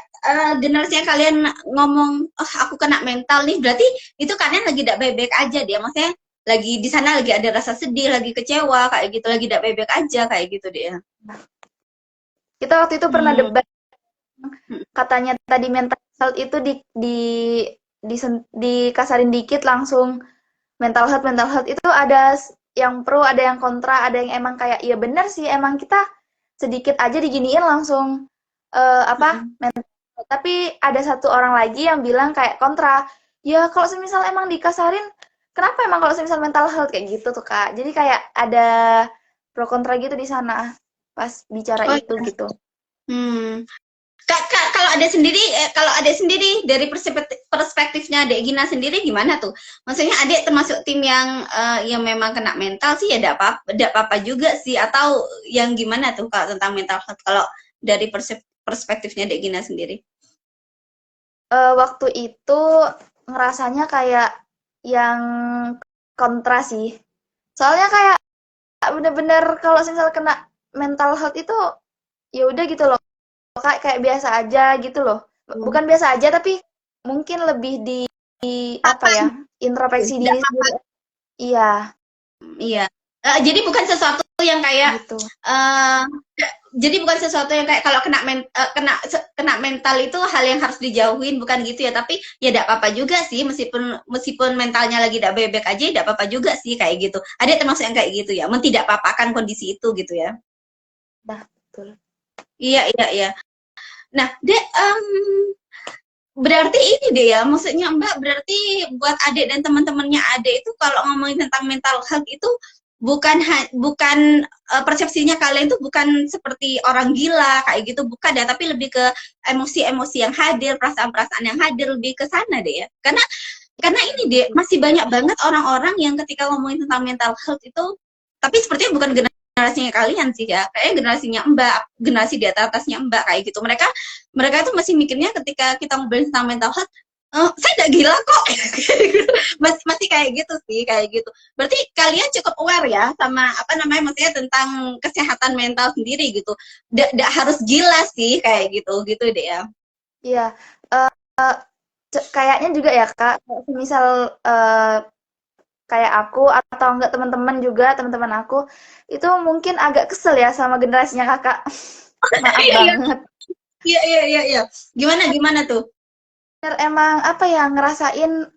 generasi yang kalian ngomong, oh aku kena mental nih, berarti itu kalian lagi tidak baik-baik aja dia, maksudnya lagi di sana lagi ada rasa sedih, lagi kecewa kayak gitu, lagi tidak baik-baik aja kayak gitu dia. Kita waktu itu pernah debat, katanya tadi mental health itu dikasarin dikit langsung mental health itu ada yang pro, ada yang kontra, ada yang emang kayak iya bener sih, emang kita sedikit aja diginiin langsung mental. Tapi ada satu orang lagi yang bilang kayak kontra, ya kalau semisal emang dikasarin, kenapa emang kalau semisal mental health kayak gitu tuh Kak. Jadi kayak ada pro kontra gitu di sana pas bicara itu gitu. Kalau ada sendiri dari perspektifnya Dek Gina sendiri gimana tuh? Maksudnya adik termasuk tim yang memang kena mental sih ya tidak apa-apa juga sih, atau yang gimana tuh kalau tentang mental health kalau dari perspektifnya Dek Gina sendiri? Waktu itu ngerasanya kayak yang kontra sih. Soalnya kayak bener-bener kalau misal kena mental health itu ya udah gitu loh. Kayak biasa aja gitu loh. Bukan biasa aja tapi mungkin lebih di apa ya? Introspeksi diri sendiri. Iya, Iya. Jadi bukan sesuatu yang kayak gitu. eh jadi bukan sesuatu yang kayak kalau kena mental itu hal yang harus dijauhin, bukan gitu ya. Tapi ya tidak apa-apa juga sih, meskipun meskipun mentalnya lagi tidak baik-baik aja, tidak apa-apa juga sih kayak gitu. Ada termasuk yang kayak gitu ya, tidak apa-apakan kondisi itu gitu ya. Nah, betul. Iya, iya, iya. Nah, Dek, berarti ini deh ya, maksudnya Mbak berarti buat adik dan teman-temannya adik itu kalau ngomongin tentang mental health itu bukan persepsinya kalian itu bukan seperti orang gila kayak gitu, bukan ya, tapi lebih ke emosi-emosi yang hadir, perasaan-perasaan yang hadir, lebih ke sana deh ya. Karena ini deh masih banyak banget orang-orang yang ketika ngomongin tentang mental health itu, tapi sepertinya bukan generasinya kalian sih ya, kayak generasinya Mbak, generasi di atasnya Mbak kayak gitu. Mereka mereka itu masih mikirnya ketika kita ngobrolin tentang mental health, saya tidak gila kok. Masih kayak gitu sih, kayak gitu. Berarti kalian cukup aware ya sama apa namanya, maksudnya tentang kesehatan mental sendiri gitu. Tidak harus gila sih kayak gitu gitu deh ya. Iya, eh, kayaknya juga ya Kak, misal kayak aku atau enggak teman-teman juga, teman-teman aku itu mungkin agak kesel ya sama generasinya Kakak. Maaf Iya, iya, banget. iya, iya, iya, iya. Gimana gimana tuh? Emang apa ya ngerasain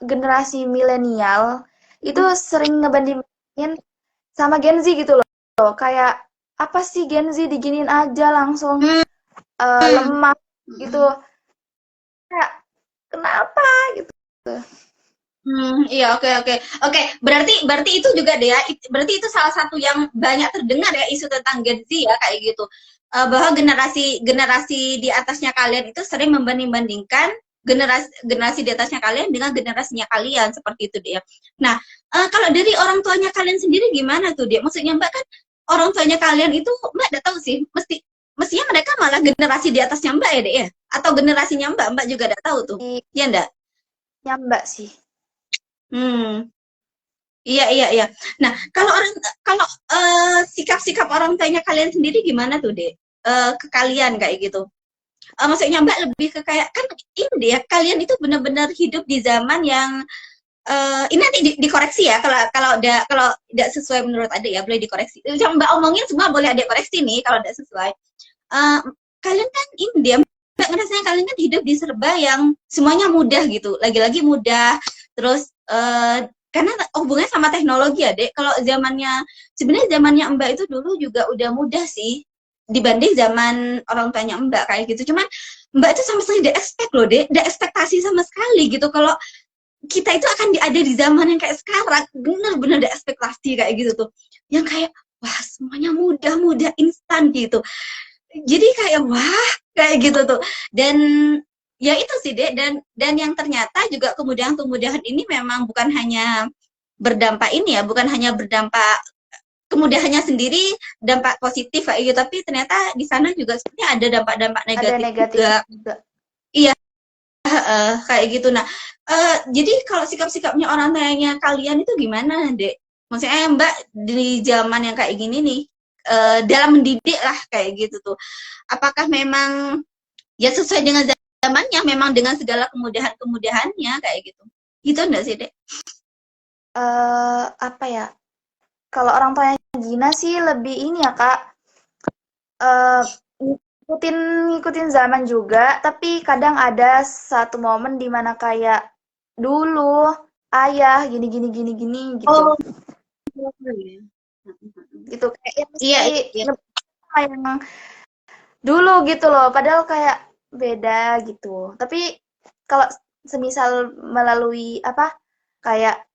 generasi milenial itu sering ngebandingin sama Gen Z gitu loh. Kayak apa sih Gen Z diginin aja langsung Hmm. lemah gitu. Kayak kenapa gitu. Iya, oke, oke, oke. Berarti itu juga deh ya. Berarti itu salah satu yang banyak terdengar ya, isu tentang Gen Z ya kayak gitu. Bahwa generasi generasi di atasnya kalian itu sering membanding-bandingkan generasi generasi di atasnya kalian dengan generasinya kalian, seperti itu dia. Nah, kalau dari orang tuanya kalian sendiri gimana tuh dia? Maksudnya Mbak kan orang tuanya kalian itu Mbak udah tahu sih, mestinya mereka malah generasi di atasnya Mbak ya deh ya, atau generasinya Mbak juga udah tahu tuh, Di ya enggak? nyamba sih. Hmm. Iya, iya, iya. Nah, kalau sikap-sikap orang tuanya kalian sendiri gimana tuh, Dek? Ke kalian kayak gitu. Maksudnya Mbak lebih ke kayak kan ini deh ya, kalian itu benar-benar hidup di zaman yang ini nanti dikoreksi ya kalau tidak sesuai menurut Adik ya, boleh dikoreksi. Yang Mbak omongin semua boleh Adik koreksi nih kalau tidak sesuai. Eh, Kalian kan ini dia Mbak ngerasanya kalian kan hidup di serba yang semuanya mudah gitu. Lagi-lagi mudah. Terus karena hubungannya sama teknologi ya, Dek. Kalau sebenarnya zamannya Mbak itu dulu juga udah mudah sih dibanding zaman orang tuanya Mbak kayak gitu. Cuman Mbak itu sama sekali tidak expect loh, Dek. Tidak ekspektasi sama sekali gitu kalau kita itu akan ada di zaman yang kayak sekarang. Bener-bener ada ekspektasi kayak gitu tuh. Yang kayak wah semuanya mudah-mudah instan gitu. Jadi kayak wah kayak gitu tuh. Dan ya itu sih Dek, dan yang ternyata juga kemudahan-kemudahan ini memang bukan hanya berdampak ini ya, bukan hanya berdampak kemudahannya sendiri dampak positif kayak gitu, tapi ternyata di sana juga sebenarnya ada dampak-dampak Ada negatif negatifnya juga. juga. Iya, kayak gitu. Nah, jadi kalau sikap-sikapnya orang tuanya kalian itu gimana, Dek? Maksudnya Mbak di zaman yang kayak gini nih, dalam mendidik lah kayak gitu tuh. Apakah memang ya sesuai dengan zamannya, memang dengan segala kemudahan-kemudahannya kayak gitu. Gitu enggak sih, Dek? Apa ya? Kalau orang tuanya Gina sih lebih ini ya Kak, eh, ngikutin ngikutin zaman juga, tapi kadang ada satu momen di mana kayak dulu ayah gini gini gini gini gitu, Oh, gitu kayak yang iya, mesti iya. sama yang dulu gitu loh, padahal kayak beda gitu. Tapi kalau semisal melalui apa kayak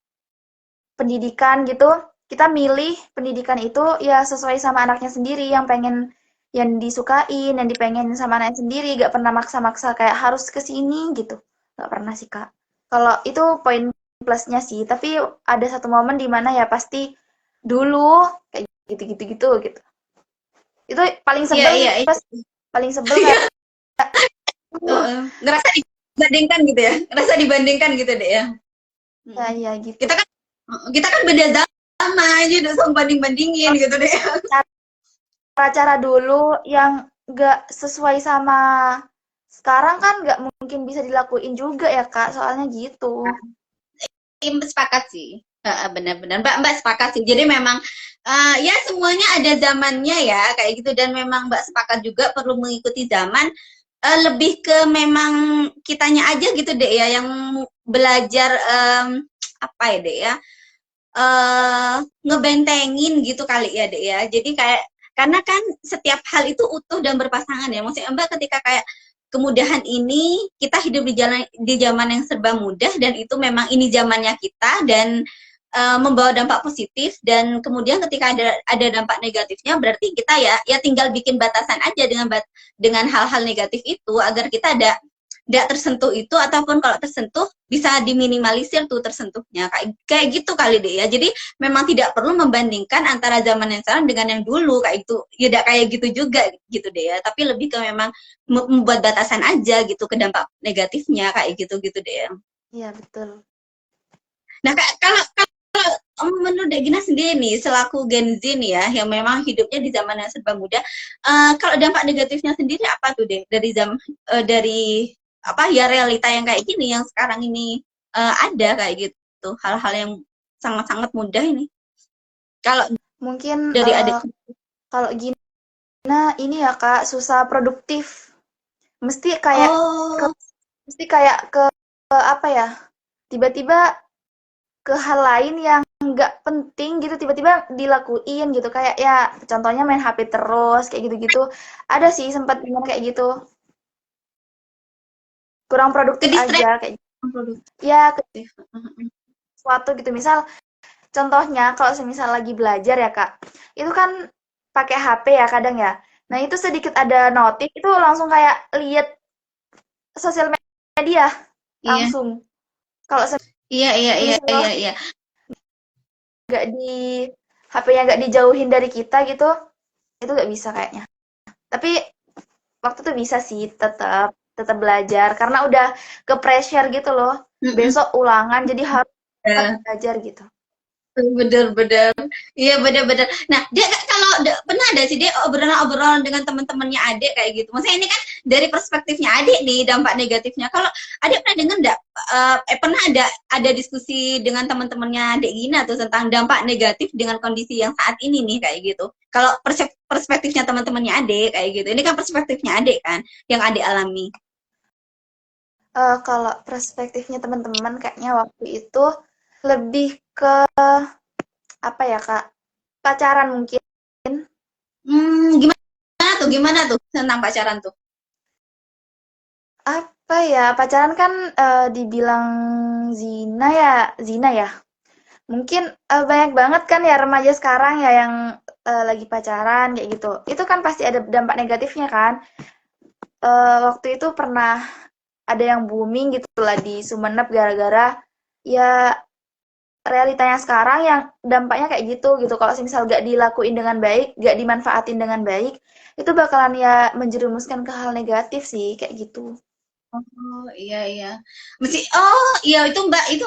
pendidikan gitu, kita milih pendidikan itu ya sesuai sama anaknya sendiri yang pengen yang disukain, yang dipengen sama anaknya sendiri, gak pernah maksa-maksa kayak harus ke sini gitu. Gak pernah sih, Kak. Kalau itu poin plusnya sih, tapi ada satu momen di mana ya pasti dulu kayak gitu-gitu gitu gitu. Itu paling Iya, sebel sih, iya, iya. pas paling sebel kayak Ngerasa dibandingkan gitu ya. Ngerasa dibandingkan gitu, Dek ya. ya Mm. ya gitu. Kita kan kita kan beda zaman aja udah langsung banding-bandingin gitu deh. Cara-cara dulu yang gak sesuai sama sekarang kan nggak mungkin bisa dilakuin juga ya Kak, soalnya gitu. Sepakat sih. Benar-benar Mbak sepakat sih. Jadi memang ya semuanya ada zamannya ya kayak gitu, dan memang Mbak sepakat juga perlu mengikuti zaman. Lebih ke memang kitanya aja gitu deh ya yang belajar apa ya deh ya, ngebentengin gitu kali ya deh ya. Jadi kayak karena kan setiap hal itu utuh dan berpasangan ya. Maksudnya Mbak ketika kayak kemudahan ini kita hidup di zaman yang serba mudah, dan itu memang ini zamannya kita, dan membawa dampak positif, dan kemudian ketika ada dampak negatifnya berarti kita ya tinggal bikin batasan aja dengan hal-hal negatif itu agar kita tidak tersentuh itu, ataupun kalau tersentuh bisa diminimalisir tuh tersentuhnya kayak gitu kali deh ya. Jadi memang tidak perlu membandingkan antara zaman yang sekarang dengan yang dulu kayak itu, ya tidak kayak gitu juga gitu deh ya, tapi lebih ke memang membuat batasan aja gitu ke dampak negatifnya kayak gitu gitu deh ya. Iya, betul. Nah, kalau menurut Dek Gina sendiri nih, selaku Gen Z nih ya, yang memang hidupnya di zaman yang serba muda, kalau dampak negatifnya sendiri apa tuh Dek? Dari apa ya realita yang kayak gini, yang sekarang ini ada kayak gitu, hal-hal yang sangat-sangat mudah ini. Kalau Mungkin dari adik, kalau Gina ini ya Kak, susah produktif. Mesti kayak ke, oh mesti kayak ke apa ya? Tiba-tiba ke hal lain yang nggak penting gitu tiba-tiba dilakuin gitu kayak ya contohnya main HP terus kayak gitu-gitu ada sih sempat bilang kayak gitu kurang ke produktif distract aja kayak gitu. Ya ke sesuatu gitu misal contohnya kalau semisal lagi belajar ya Kak itu kan pakai HP ya kadang ya nah itu sedikit ada notif itu langsung kayak lihat sosial media iya langsung kalau iya iya iya semisal iya iya. nggak di HP-nya nggak dijauhin dari kita gitu itu nggak bisa kayaknya tapi waktu itu bisa sih tetap tetap belajar karena udah ke pressure gitu loh. Mm-mm. Besok ulangan jadi harus tetap Ya. belajar gitu. Bener-bener, iya bener-bener. Nah, dia kalau pernah ada sih dia obrolan-obrolan dengan teman-temannya adik kayak gitu. Maksudnya ini kan dari perspektifnya adik nih dampak negatifnya. Kalau adik pernah dengar enggak? Pernah ada diskusi dengan teman-temannya adik Gina tuh tentang dampak negatif dengan kondisi yang saat ini nih kayak gitu. Kalau perspektifnya teman-temannya adik kayak gitu. Ini kan perspektifnya adik kan yang adik alami. Kalau perspektifnya teman-teman kayaknya waktu itu lebih ke apa ya Kak? Pacaran mungkin. Gimana tuh? Gimana tuh tentang pacaran tuh? Apa ya? Pacaran kan dibilang zina ya. Mungkin banyak banget kan ya remaja sekarang ya yang lagi pacaran kayak gitu. Itu kan pasti ada dampak negatifnya kan. Waktu itu pernah ada yang booming gitu lah di Sumenep gara-gara ya realitanya sekarang yang dampaknya kayak gitu gitu. Kalau misal gak dilakuin dengan baik, gak dimanfaatin dengan baik, itu bakalan ya menjerumuskan ke hal negatif sih kayak gitu. Oh iya iya. Oh iya itu Mbak itu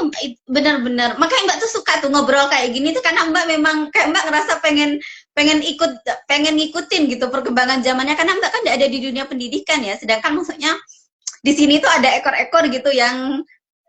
benar-benar. Makanya Mbak tuh suka tuh ngobrol kayak gini tuh karena Mbak memang kayak Mbak ngerasa pengen pengen ikut pengen ngikutin gitu perkembangan zamannya, karena Mbak kan tidak ada di dunia pendidikan ya. Sedangkan maksudnya di sini tuh ada ekor-ekor gitu yang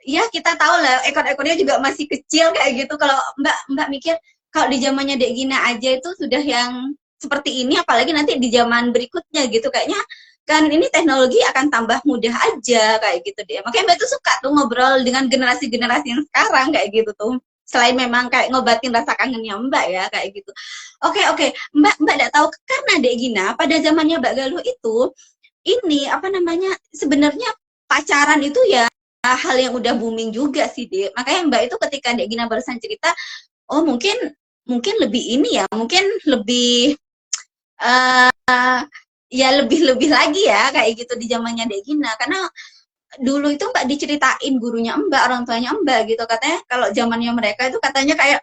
ya kita tahu lah ekor-ekornya juga masih kecil kayak gitu. Kalau Mbak Mbak mikir kalau di zamannya Dek Gina aja itu sudah yang seperti ini, apalagi nanti di zaman berikutnya gitu kayaknya kan ini teknologi akan tambah mudah aja kayak gitu deh. Makanya Mbak tuh suka tuh ngobrol dengan generasi-generasi yang sekarang kayak gitu tuh. Selain memang kayak ngobatin rasa kangennya Mbak ya kayak gitu. Oke, Mbak enggak tahu karena Dek Gina pada zamannya Mbak Galuh itu ini apa namanya sebenarnya pacaran itu ya hal yang udah booming juga sih Dek. Makanya Mbak itu ketika Dek Gina barusan cerita, oh mungkin mungkin lebih ini ya, mungkin lebih uh, ya lebih-lebih lagi ya kayak gitu di zamannya Dek Gina, karena dulu itu Mbak diceritain gurunya Mbak, orang tuanya Mbak gitu katanya kalau zamannya mereka itu katanya kayak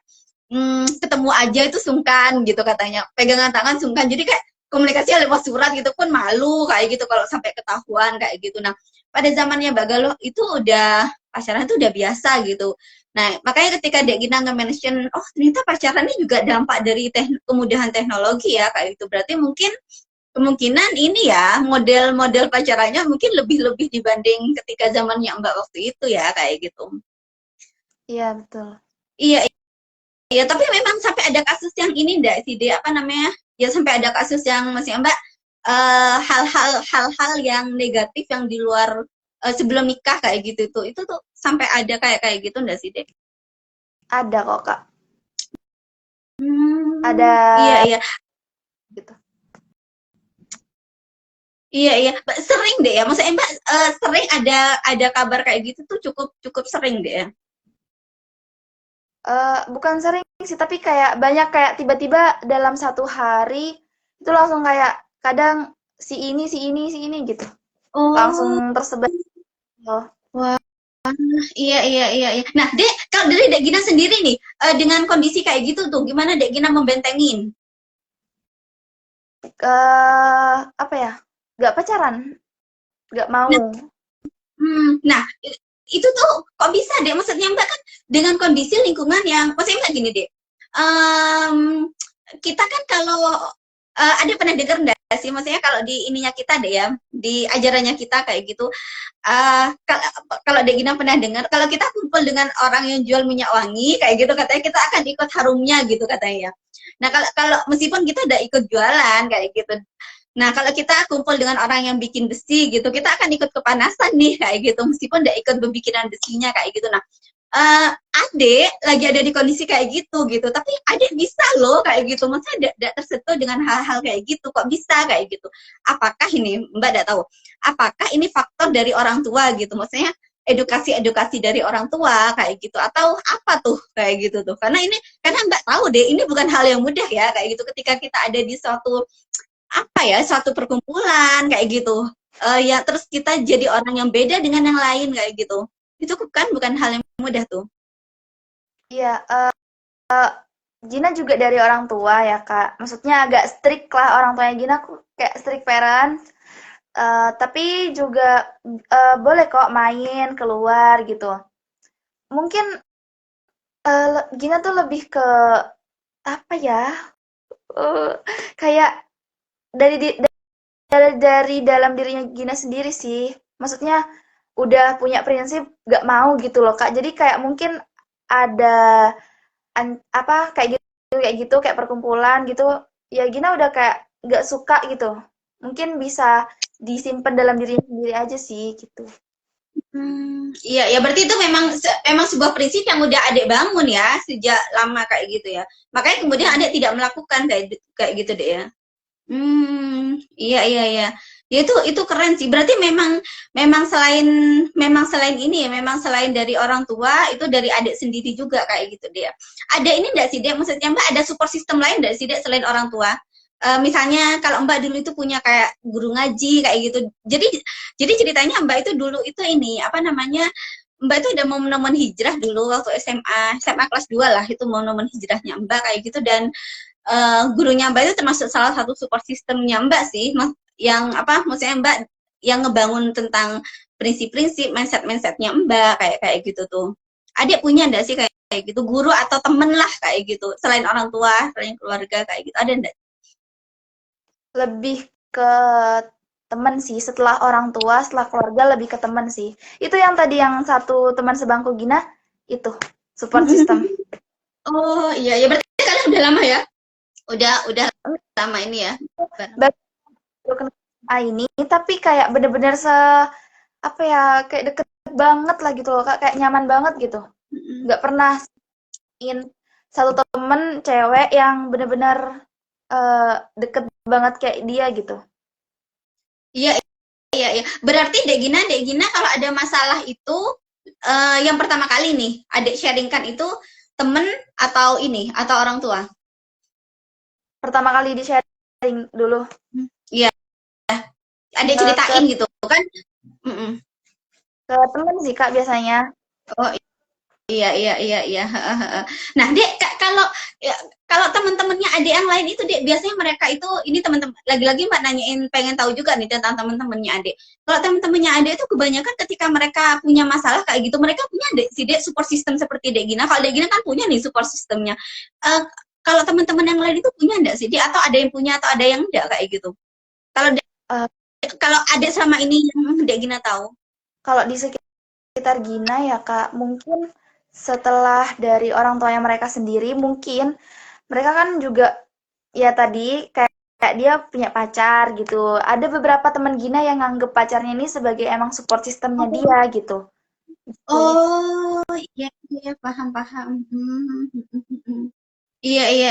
ketemu aja itu sungkan gitu katanya, pegangan tangan sungkan, jadi kayak komunikasi lewat surat gitu pun malu kayak gitu kalau sampai ketahuan kayak gitu. Nah pada zamannya Mbak Galuh itu udah pacaran itu udah biasa gitu. Nah makanya ketika Dek Gina nge-mention oh ternyata pacaran ini juga dampak dari kemudahan teknologi ya kayak gitu, berarti mungkin kemungkinan ini ya model-model pacarannya mungkin lebih-lebih dibanding ketika zamannya Mbak waktu itu ya kayak gitu. Iya, betul. Iya, iya, tapi memang sampai ada kasus yang ini enggak sih, Dek, apa namanya? Ya sampai ada kasus yang masih Mbak hal-hal yang negatif yang di luar sebelum nikah kayak gitu tuh. Itu tuh sampai ada kayak kayak gitu enggak sih, Dek? Ada kok, Kak. Hmm, Ada iya iya. gitu. Iya iya, sering deh ya. Maksudnya Mbak sering ada kabar kayak gitu tuh cukup cukup sering deh ya. Bukan sering sih, tapi kayak banyak kayak tiba-tiba dalam satu hari itu langsung kayak kadang si ini gitu. Oh, Langsung tersebar loh. wah, iya iya iya iya. Nah, Dek, kalau dari Dek Gina sendiri nih, dengan kondisi kayak gitu tuh, gimana Dek Gina membentengin? Apa ya? Nggak pacaran, nggak mau. Nah, nah, itu tuh kok bisa deh? Maksudnya Mbak kan dengan kondisi lingkungan yang, maksudnya Mbak gini deh, kita kan kalau ada pernah dengar enggak sih? Maksudnya kalau di ininya kita deh ya, di ajarannya kita kayak gitu. Kalau kalau Degina pernah dengar, kalau kita kumpul dengan orang yang jual minyak wangi kayak gitu katanya kita akan ikut harumnya gitu katanya. Nah kalau kalau meskipun kita udah ikut jualan kayak gitu. Nah kalau kita kumpul dengan orang yang bikin besi gitu, kita akan ikut kepanasan nih kayak gitu, meskipun udah ikut pembikinan besinya kayak gitu. Nah adek lagi ada di kondisi kayak gitu tapi adek bisa loh kayak gitu, maksudnya tidak tersentuh dengan hal-hal kayak gitu, kok bisa kayak gitu. Apakah ini Mbak tidak tahu apakah ini faktor dari orang tua gitu, maksudnya edukasi dari orang tua kayak gitu, atau apa tuh kayak gitu tuh, karena Mbak tahu deh ini bukan hal yang mudah ya kayak gitu, ketika kita ada di suatu apa ya, suatu perkumpulan kayak gitu, ya terus kita jadi orang yang beda dengan yang lain kayak gitu, itu kan bukan hal yang mudah tuh. Iya, Gina juga dari orang tua ya, Kak. Maksudnya agak strict lah orang tuanya Gina, kayak strict parents. Tapi juga boleh kok main keluar gitu. Mungkin Gina tuh lebih ke apa ya? eh, Kayak dari dari dalam dirinya Gina sendiri sih. Maksudnya udah punya prinsip gak mau gitu loh, Kak. Jadi kayak mungkin ada apa kayak gitu kayak perkumpulan gitu ya Gina udah kayak nggak suka gitu, mungkin bisa disimpan dalam dirinya sendiri aja sih gitu. Iya, ya berarti itu memang sebuah prinsip yang udah adek bangun ya sejak lama kayak gitu ya. Makanya kemudian adek tidak melakukan kayak kayak gitu deh ya. Iya iya iya. Ya itu keren sih. Berarti memang selain ini ya, memang selain dari orang tua, itu dari adik sendiri juga kayak gitu deh. Ada ini enggak sih, Dek? Maksudnya Mbak ada support system lain enggak sih, Dek, selain orang tua? Misalnya kalau Mbak dulu itu punya kayak guru ngaji kayak gitu. Jadi ceritanya Mbak itu dulu itu ini apa namanya? Mbak itu udah mau nemen hijrah dulu waktu SMA kelas 2 lah, itu mau nemen hijrahnya Mbak kayak gitu, dan gurunya Mbak itu termasuk salah satu support systemnya Mbak sih, yang apa maksudnya Mbak yang ngebangun tentang prinsip-prinsip mindsetnya Mbak kayak kayak gitu tuh. Adik punya enggak sih kayak gitu guru atau temen lah kayak gitu, selain orang tua, selain keluarga kayak gitu, ada enggak? Lebih ke teman sih, setelah orang tua, setelah keluarga lebih ke teman sih. Itu yang tadi yang satu teman sebangku Gina itu support system. Oh iya ya, berarti kalian udah lama ya, udah lama ini ya. Baru kenal ini tapi kayak bener-bener apa ya, kayak deket banget lah gitu loh, Kak, kayak nyaman banget gitu. Nggak pernah ingin satu temen cewek yang bener-bener deket banget kayak dia gitu. Iya iya iya. Berarti Dek Gina kalau ada masalah itu yang pertama kali nih adik sharingkan itu temen atau ini atau orang tua? Pertama kali di sharing dulu. Iya, adik ceritain gitu kan? Ke temen sih, Kak, biasanya. Oh iya iya iya iya. Nah, Dek, kalau ya, kalau teman-temannya adik yang lain itu, Dek, biasanya mereka itu ini teman-teman, lagi-lagi Mbak nanyain, pengen tahu juga nih tentang teman-temannya adik. Kalau teman-temannya adik itu kebanyakan ketika mereka punya masalah kayak gitu, mereka punya si Dek support system seperti Dek Gina. Kalau Dek Gina kan punya nih support systemnya. Kalau teman-teman yang lain itu punya enggak sih, Dek? Atau ada yang punya atau ada yang enggak kayak gitu? Kalau kalau adik sama ini yang Dek Gina tahu? Kalau di sekitar Gina ya, Kak, mungkin setelah dari orang tuanya mereka sendiri, mungkin mereka kan juga ya tadi kayak dia punya pacar gitu. Ada beberapa teman Gina yang nganggep pacarnya ini sebagai emang support sistemnya dia gitu. Gitu. Oh, iya, iya, paham, paham. Iya, iya,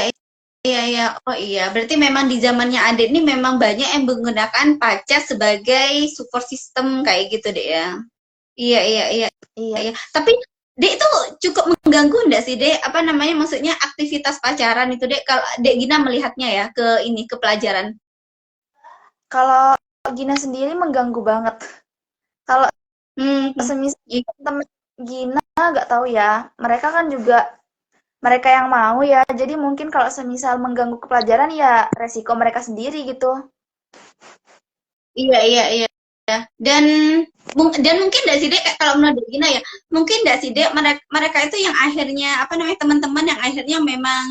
iya, iya. Oh iya, berarti memang di zamannya Adit ini memang banyak yang menggunakan pacar sebagai support system kayak gitu deh ya. Iya, iya, iya, Iya. iya. Tapi Dek itu cukup mengganggu enggak sih, Dek? Apa namanya, maksudnya aktivitas pacaran itu, Dek, kalau Dek Gina melihatnya ya ke ini, ke pelajaran. Kalau Gina sendiri mengganggu banget. Kalau Hmm, semisal iya, temen Gina nggak tahu ya, mereka kan juga mereka yang mau ya. Jadi mungkin kalau semisal mengganggu ke pelajaran ya resiko mereka sendiri gitu. iya, iya, iya. Dan dan mungkin enggak sih, Dek, kayak kalau menurut Dek Gina ya, mungkin enggak sih, Dek, mereka, mereka itu yang akhirnya, apa namanya, teman-teman yang akhirnya memang,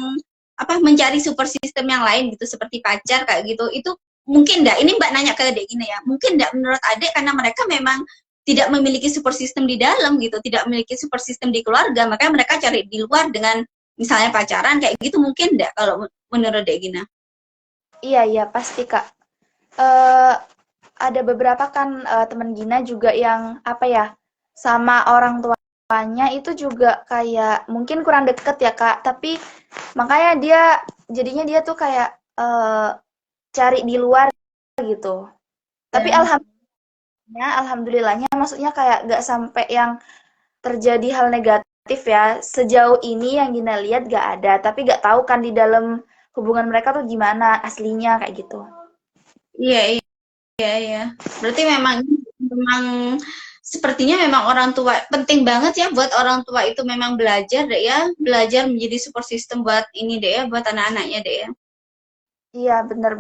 apa, mencari super system yang lain gitu, seperti pacar kayak gitu, itu mungkin enggak, ini Mbak nanya ke Dek Gina ya, mungkin enggak menurut Adek karena mereka memang tidak memiliki super system di dalam gitu, tidak memiliki super system di keluarga, makanya mereka cari di luar dengan misalnya pacaran kayak gitu, mungkin enggak kalau menurut Dek Gina? Iya, iya, pasti Kak. Eh ada beberapa kan teman Gina juga yang apa ya, sama orang tuanya itu juga kayak mungkin kurang deket ya Kak, tapi makanya dia jadinya dia tuh kayak cari di luar gitu. Tapi Ya. alhamdulillahnya maksudnya kayak nggak sampai yang terjadi hal negatif ya. Sejauh ini yang Gina lihat nggak ada, tapi nggak tahu kan di dalam hubungan mereka tuh gimana aslinya kayak gitu. Iya, iya. Iya, iya. Berarti memang memang sepertinya memang orang tua penting banget ya buat orang tua itu memang belajar deh ya, belajar menjadi support system buat ini deh ya, buat anak-anaknya deh ya. Iya, bener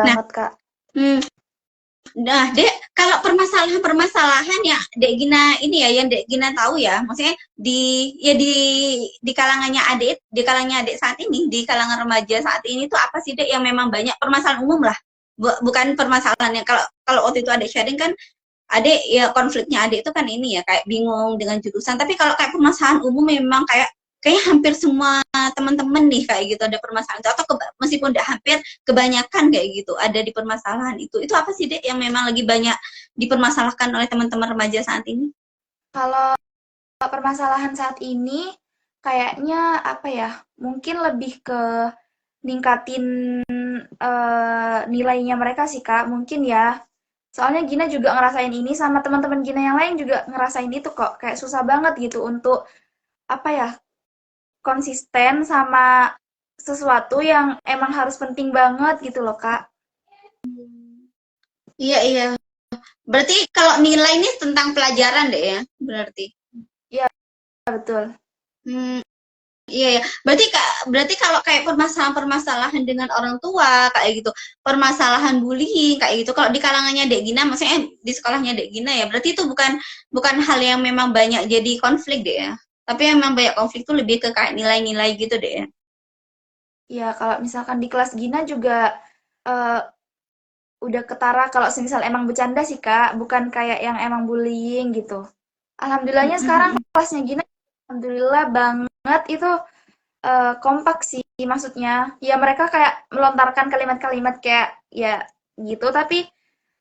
Nah, banget Kak. hmm, nah, Dek, kalau permasalahan-permasalahan ya Dek Gina ini ya yang Dek Gina tahu ya, maksudnya di ya di kalangannya adik, di kalangannya adik saat ini, di kalangan remaja saat ini tuh apa sih Dek yang memang banyak permasalahan umum lah. Bukan permasalahan yang kalau kalau waktu itu adik sharing kan adik ya konfliknya adik itu kan ini ya kayak bingung dengan jurusan tapi kalau kayak permasalahan umum memang kayak hampir semua teman-teman nih kayak gitu ada permasalahan itu atau meskipun tidak hampir kebanyakan kayak gitu ada di permasalahan itu apa sih Dek yang memang lagi banyak dipermasalahkan oleh teman-teman remaja saat ini? Kalau permasalahan saat ini kayaknya apa ya? Mungkin lebih ke ningkatin nilainya mereka sih Kak. Mungkin ya. Soalnya Gina juga ngerasain ini sama teman-teman Gina yang lain juga ngerasain itu kok. Kayak susah banget gitu untuk apa ya? Konsisten sama sesuatu yang emang harus penting banget gitu loh Kak. Iya, iya, berarti kalau nilai ini tentang pelajaran deh ya berarti. Iya, betul. Hmm, iya ya, berarti kalau kayak permasalahan-permasalahan dengan orang tua kayak gitu, permasalahan bullying kayak gitu. Kalau di kalangannya Dek Gina, maksudnya di sekolahnya Dek Gina ya, berarti itu bukan bukan hal yang memang banyak jadi konflik deh ya. Tapi yang memang banyak konflik itu lebih ke kayak nilai-nilai gitu deh ya. Ya, kalau misalkan di kelas Gina juga eh, udah ketara kalau semisal emang bercanda sih Kak, bukan kayak yang emang bullying gitu. Alhamdulillahnya sekarang Mm-mm. kelasnya Gina, alhamdulillah banget itu kompak sih maksudnya. Ya mereka kayak melontarkan kalimat-kalimat kayak ya gitu, tapi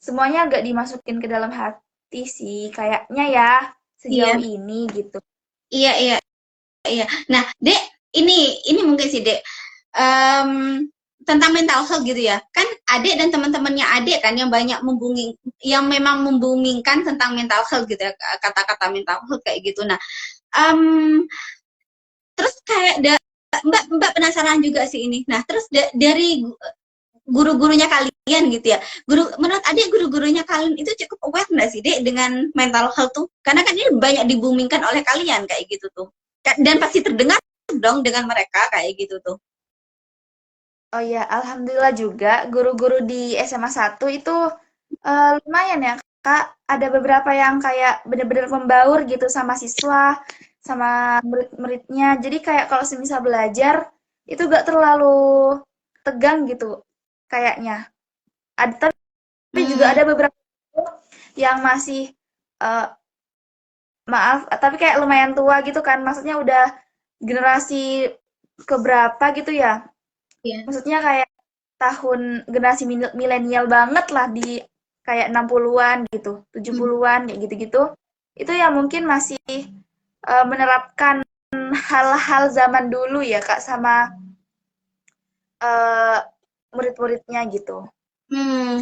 semuanya agak dimasukin ke dalam hati sih, kayaknya ya Iya, sejauh ini gitu. iya, iya, iya. Nah, Dek, ini mungkin sih Dek. Em, tentang mental health gitu ya. Kan adik dan teman-temannya adik kan yang banyak yang memang membumingkan tentang mental health gitu ya, kata-kata mental health kayak gitu. Nah, um, terus kayak Mbak Mbak penasaran juga sih ini. Nah, terus dari guru-gurunya kalian gitu ya. Menurut adik guru-gurunya kalian itu cukup aware nggak sih Dek dengan mental health tuh? Karena kan ini banyak dibumingkan oleh kalian kayak gitu tuh. Dan pasti terdengar dong dengan mereka kayak gitu tuh. Oh ya, alhamdulillah juga guru-guru di SMA 1 itu lumayan ya, Kak. Ada beberapa yang kayak bener-bener membaur gitu sama siswa, sama murid-muridnya. Jadi kayak kalau semisal belajar, itu gak terlalu tegang gitu kayaknya. Tapi juga Hmm, ada beberapa yang masih eh, maaf, tapi kayak lumayan tua gitu kan. Maksudnya udah generasi keberapa gitu ya. Iya. Maksudnya kayak tahun generasi milenial banget lah di kayak 60-an gitu, Hmm. 70-an kayak gitu-gitu. Itu ya mungkin masih menerapkan hal-hal zaman dulu ya Kak sama eh, murid-muridnya gitu. Hmm.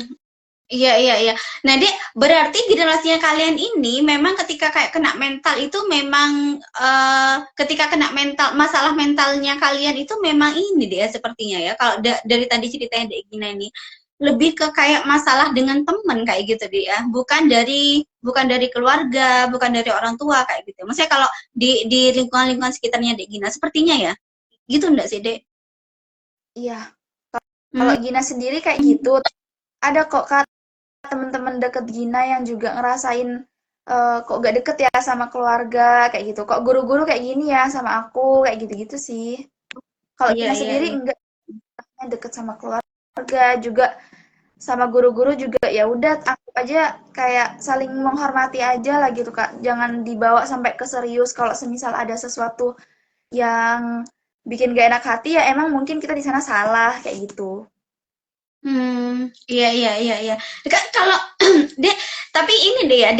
Iya, iya, iya. Nah, Dek, berarti generasinya kalian ini memang ketika kayak kena mental itu memang ketika kena mental, masalah mentalnya kalian itu memang ini deh ya sepertinya ya. Kalau dari tadi ceritanya Dek Gina ini lebih ke kayak masalah dengan temen kayak gitu deh ya. Bukan dari keluarga, bukan dari orang tua kayak gitu. Maksudnya kalau di lingkungan-lingkungan sekitarnya Dek Gina sepertinya ya. Gitu enggak sih, Dek? Iya, kalau Hmm. Gina sendiri kayak gitu, ada kok Kak teman-teman deket Gina yang juga ngerasain kok gak deket ya sama keluarga kayak gitu. Kok guru-guru kayak gini ya sama aku kayak gitu-gitu sih. Kalau Iya, Gina iya, sendiri iya. enggak deket sama keluarga juga sama guru-guru juga ya udah anggap aja kayak saling menghormati aja lah gitu Kak. Jangan dibawa sampai ke serius kalau semisal ada sesuatu yang bikin gak enak hati ya emang mungkin kita di sana salah kayak gitu. Iya, iya, iya, iya. Kalau dia, tapi ini deh ya,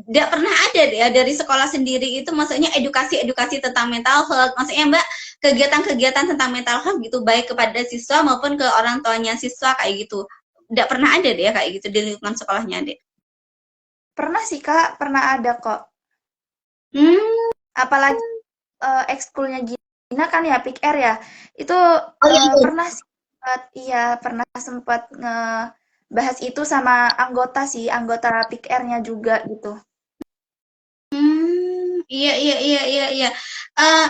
dia pernah ada deh ya dari sekolah sendiri itu, maksudnya edukasi-edukasi tentang mental health, maksudnya Mbak kegiatan-kegiatan tentang mental health gitu, baik kepada siswa maupun ke orang tuanya siswa kayak gitu. Tidak pernah ada deh ya kayak gitu di lingkungan sekolahnya deh. Pernah sih Kak, pernah ada kok. Hmm, Apalagi ekskulnya Gina kan ya Pick Air ya. Itu oh iya, iya. pernah sih iya pernah sempat ngebahas itu sama anggota sih, anggota Pick Air-nya juga gitu. Iya, iya, iya, iya, iya. Eh,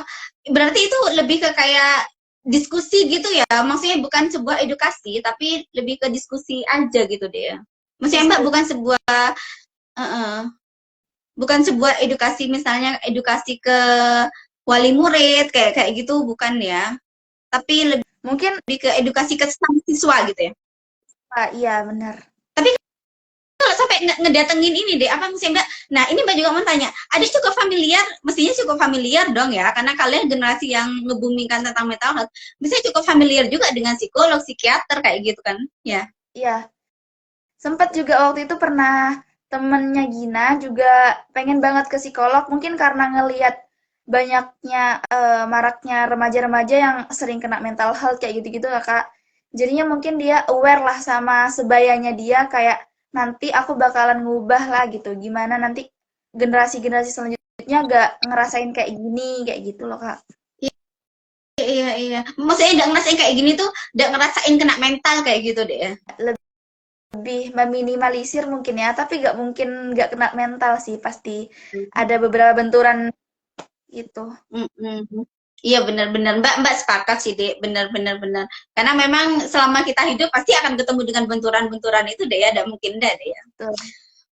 berarti itu lebih ke kayak diskusi gitu ya, maksudnya bukan sebuah edukasi, tapi lebih ke diskusi aja gitu deh ya. Maksudnya Mbak Diskusi. uh-uh, bukan sebuah edukasi, misalnya edukasi ke wali murid kayak kayak gitu, bukan ya. Tapi lebih Mungkin ke edukasi ke siswa gitu ya. iya benar. Tapi kalau sampai ngedatengin ini deh, apa mesti Mbak? Nah, ini Mbak juga mau tanya, ada cukup familiar, mestinya cukup familiar dong ya, karena kalian generasi yang ngebumingkan tentang mental health, mestinya cukup familiar juga dengan psikolog, psikiater kayak gitu kan? Ya. Iya, sempat juga waktu itu pernah temennya Gina juga pengen banget ke psikolog, mungkin karena ngelihat banyaknya maraknya remaja-remaja yang sering kena mental health kayak gitu-gitu ya Kak. Jadinya mungkin dia aware lah sama sebayanya dia kayak nanti aku bakalan ngubah lah gitu. Gimana nanti generasi-generasi selanjutnya gak ngerasain kayak gini, kayak gitu loh Kak. Iya, iya, iya. Maksudnya nggak ngerasain kayak gini tuh, nggak ngerasain kena mental kayak gitu deh ya. Lebih meminimalisir mungkin ya, tapi gak mungkin gak kena mental sih, pasti ada beberapa benturan gitu. Mm-mm. Iya benar-benar Mbak Mbak sepakat sih Dek, benar-benar benar. Karena memang selama kita hidup pasti akan ketemu dengan benturan-benturan itu deh ya, tidak mungkin deh ya. Betul.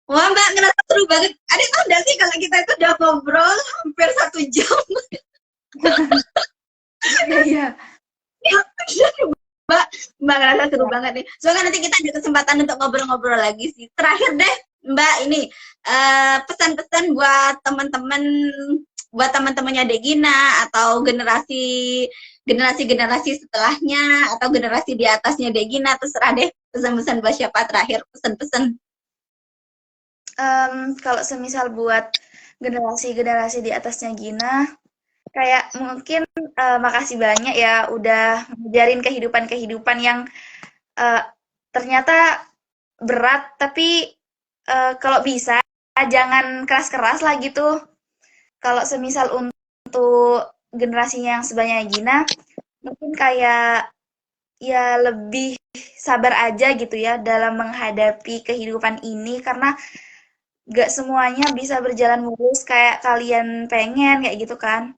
Wah Mbak ngerasa seru banget. Adik tahu nggak sih kalau kita itu udah ngobrol hampir 1 jam. Iya, iya. Mbak Mbak ngerasa seru banget nih. Soalnya nanti kita ada kesempatan untuk ngobrol-ngobrol lagi sih. Terakhir deh Mbak ini pesan-pesan buat teman-temannya Degina atau generasi setelahnya atau generasi di atasnya Degina, terserah deh pesan-pesan buat siapa terakhir pesan-pesan. Kalau semisal buat generasi-generasi di atasnya Gina, kayak mungkin makasih banyak ya udah ngajarin kehidupan-kehidupan yang eh, ternyata berat, tapi kalau bisa jangan keras-keras lah gitu. Kalau semisal untuk generasinya yang sebanyak Gina, mungkin kayak ya lebih sabar aja gitu ya dalam menghadapi kehidupan ini karena gak semuanya bisa berjalan mulus kayak kalian pengen kayak gitu kan.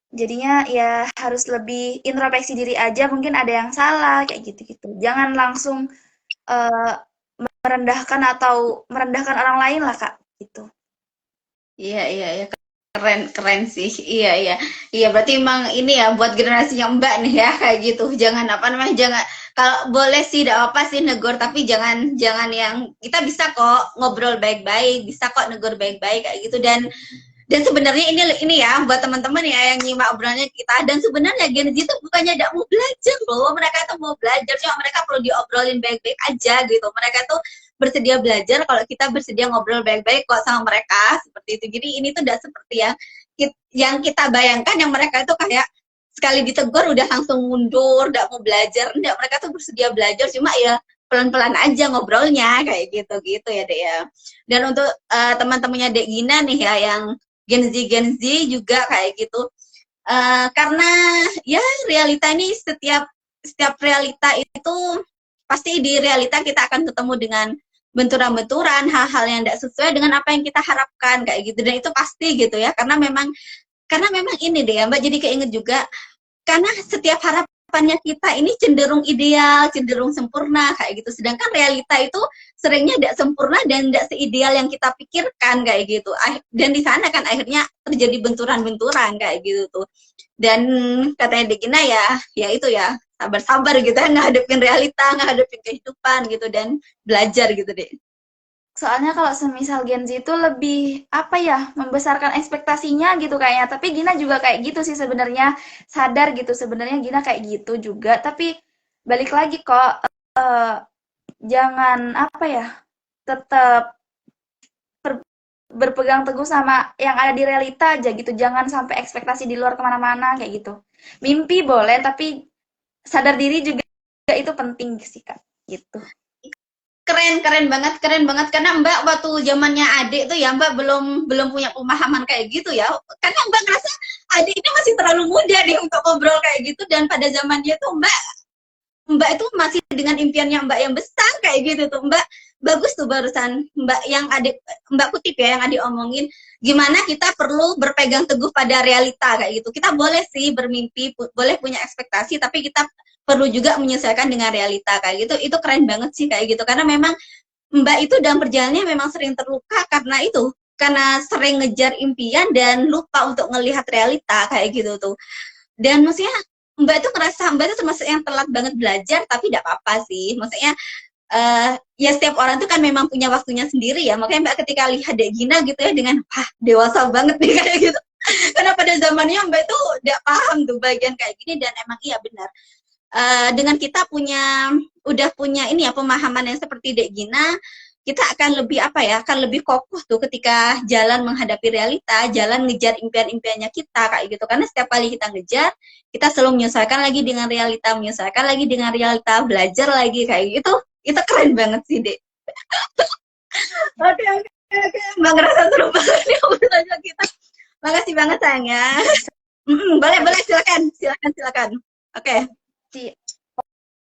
Jadinya ya harus lebih introspeksi diri aja, mungkin ada yang salah kayak gitu-gitu. Jangan langsung eh, merendahkan atau merendahkan orang lain lah Kak gitu. Iya, iya, iya. Keren, keren sih. Iya, iya. Iya, berarti emang ini ya buat generasinya Mbak nih ya kayak gitu. Jangan apa namanya, jangan kalau boleh sih tidak apa sih negor, tapi jangan jangan yang kita bisa kok ngobrol baik-baik, bisa kok negor baik-baik kayak gitu dan Dan sebenarnya ini ya buat teman-teman ya yang nyimak obrolannya kita, dan sebenarnya Gen Z itu bukannya tidak mau belajar loh, mereka itu mau belajar, cuma mereka perlu diobrolin baik-baik aja gitu. Mereka tuh bersedia belajar kalau kita bersedia ngobrol baik-baik kok sama mereka seperti itu. Jadi ini tuh tidak seperti yang kita bayangkan, yang mereka itu kayak sekali ditegur udah langsung mundur, tidak mau belajar. Enggak, mereka tuh bersedia belajar, cuma ya pelan-pelan aja ngobrolnya kayak gitu-gitu ya Dek ya. Dan untuk teman-temannya Dek Gina nih ya yang Gen Z juga kayak gitu. Karena ya realita ini setiap realita itu pasti di realita kita akan ketemu dengan benturan-benturan, hal-hal yang tidak sesuai dengan apa yang kita harapkan kayak gitu, dan itu pasti gitu ya, karena memang ini deh ya Mbak, jadi keinget juga karena setiap harapannya kita ini cenderung ideal, cenderung sempurna kayak gitu. Sedangkan realita itu seringnya tidak sempurna dan tidak seideal yang kita pikirkan kayak gitu. Dan di sana kan akhirnya terjadi benturan-benturan kayak gitu tuh. Dan katanya Degina ya itu ya sabar-sabar gitu ya, ngadepin realita, ngadepin kehidupan gitu, dan belajar gitu deh. Soalnya kalau semisal Gen Z itu lebih apa ya, membesarkan ekspektasinya gitu kayaknya. Tapi Gina juga kayak gitu sih sebenarnya, sadar gitu sebenarnya Gina kayak gitu juga. Tapi balik lagi kok, jangan apa ya, tetap berpegang teguh sama yang ada di realita aja gitu. Jangan sampai ekspektasi di luar kemana-mana kayak gitu. Mimpi boleh, tapi sadar diri juga itu penting sih Kak. Gitu. Keren banget karena Mbak waktu zamannya adik tuh ya Mbak belum punya pemahaman kayak gitu ya, karena Mbak ngerasa adik ini masih terlalu muda deh untuk ngobrol kayak gitu, dan pada zaman dia tuh Mbak itu masih dengan impiannya Mbak yang besar kayak gitu tuh Mbak. Bagus tuh barusan Mbak kutip ya yang adik omongin, gimana kita perlu berpegang teguh pada realita kayak gitu. Kita boleh sih bermimpi, boleh punya ekspektasi, tapi kita perlu juga menyesuaikan dengan realita kayak gitu. Itu keren banget sih kayak gitu, karena memang Mbak itu dalam perjalanannya memang sering terluka karena sering ngejar impian dan lupa untuk ngelihat realita kayak gitu tuh. Dan maksudnya Mbak itu ngerasa Mbak itu termasuk yang telat banget belajar, tapi tidak apa-apa sih. Maksudnya ya setiap orang tuh kan memang punya waktunya sendiri ya. Makanya Mbak ketika lihat Dek Gina gitu ya dengan dewasa banget nih kayak gitu. Karena pada zamannya Mbak itu tidak paham tuh bagian kayak gini, dan emang iya benar. Dengan kita udah punya ini ya pemahaman yang seperti Dek Gina, kita akan lebih kokoh tuh ketika jalan menghadapi realita, jalan ngejar impian-impiannya kita kayak gitu. Karena setiap kali kita ngejar, kita selalu menyesuaikan lagi dengan realita, belajar lagi kayak gitu. Itu keren banget sih, Dek. Oke. Mbak ngerasa seru banget nih obrolannya kita. Makasih banget sayangnya. Boleh silakan. Oke.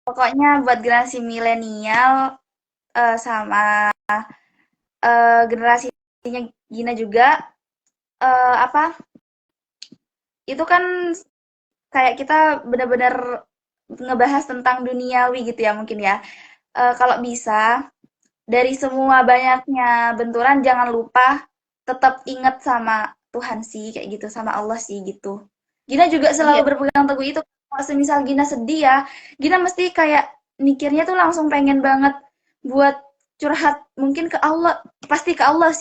Pokoknya buat generasi milenial sama generasinya Gina juga itu kan kayak kita benar-benar ngebahas tentang duniawi gitu ya mungkin ya. Kalau bisa dari semua banyaknya benturan jangan lupa tetap ingat sama Tuhan sih kayak gitu, sama Allah sih gitu. Gina juga selalu berpegang teguh itu. Kalau semisal Gina sedih ya, Gina mesti kayak mikirnya tuh langsung pengen banget buat curhat mungkin ke Allah, pasti ke Allah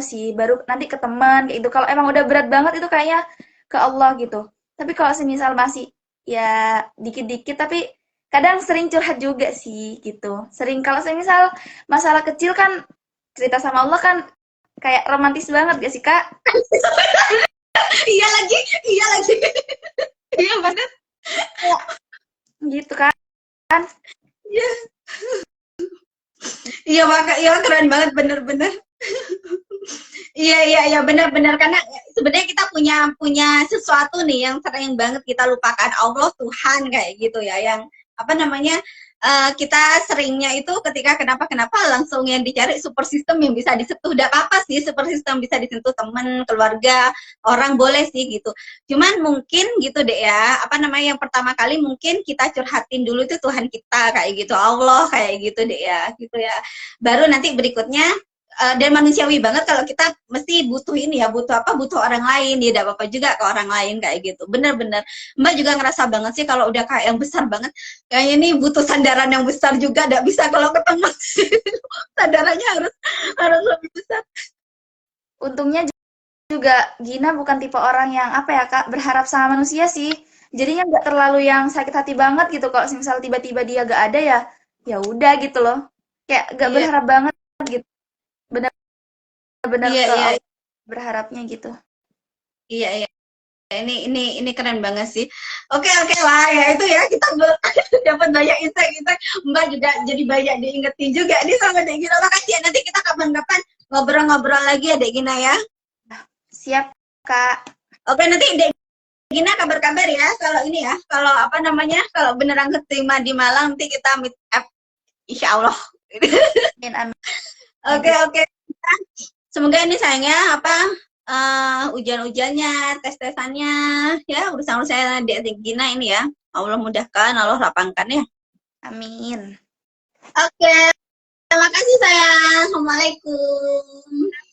sih, baru nanti ke teman kayak gitu. Kalau emang udah berat banget itu kayaknya ke Allah gitu. Tapi kalau semisal masih ya dikit-dikit, tapi kadang sering curhat juga sih gitu. Sering kalau semisal masalah kecil kan cerita sama Allah kan kayak romantis banget gak sih Kak? Iya lagi. Iya benar. Gitu kan? Iya. Iya keren banget bener-bener. Iya benar-benar, karena sebenarnya kita punya sesuatu nih yang sering banget kita lupakan, Allah Tuhan kayak gitu ya, yang apa namanya kita seringnya itu ketika kenapa langsung yang dicari super system yang bisa disentuh. Udah apa sih super system bisa disentuh, teman, keluarga, orang boleh sih gitu. Cuman mungkin gitu deh ya, apa namanya yang pertama kali mungkin kita curhatin dulu itu Tuhan kita kayak gitu, Allah kayak gitu deh ya, gitu ya. Baru nanti berikutnya dan manusiawi banget kalau kita mesti butuh orang lain, ya tidak apa-apa juga ke orang lain kayak gitu. Bener-bener Mbak juga ngerasa banget sih kalau udah kayak yang besar banget, kayaknya ini butuh sandaran yang besar juga, tidak bisa kalau ketemu sandarannya harus lebih besar. Untungnya juga Gina bukan tipe orang yang apa ya Kak, berharap sama manusia sih. Jadinya nggak terlalu yang sakit hati banget gitu kalau misal tiba-tiba dia gak ada ya, ya udah gitu loh. Kayak gak Iya, berharap banget gitu. Benar-benar iya, ke iya, Allah berharapnya gitu. iya, iya. Ini keren banget sih. Oke, oke lah ya itu ya kita dapat banyak insight-insight. Mbak juga jadi banyak diingetin juga nih sama Dek Gina. Makasih ya, nanti kita kapan-kapan ngobrol-ngobrol lagi ya Dek Gina ya. Siap Kak. Oke, nanti Dek Gina kabar-kabar ya kalau ini ya, kalau apa namanya, kalau beneran keterima di Malang nanti kita meet up insya Allah. Amin, amin. Oke, oke. Semoga ini sayangnya apa ujian-ujiannya, tes-tesannya, ya urusan-urusan Dek Gina ini ya. Allah mudahkan, Allah lapangkan ya. Amin. Oke, terima kasih sayang. Assalamualaikum.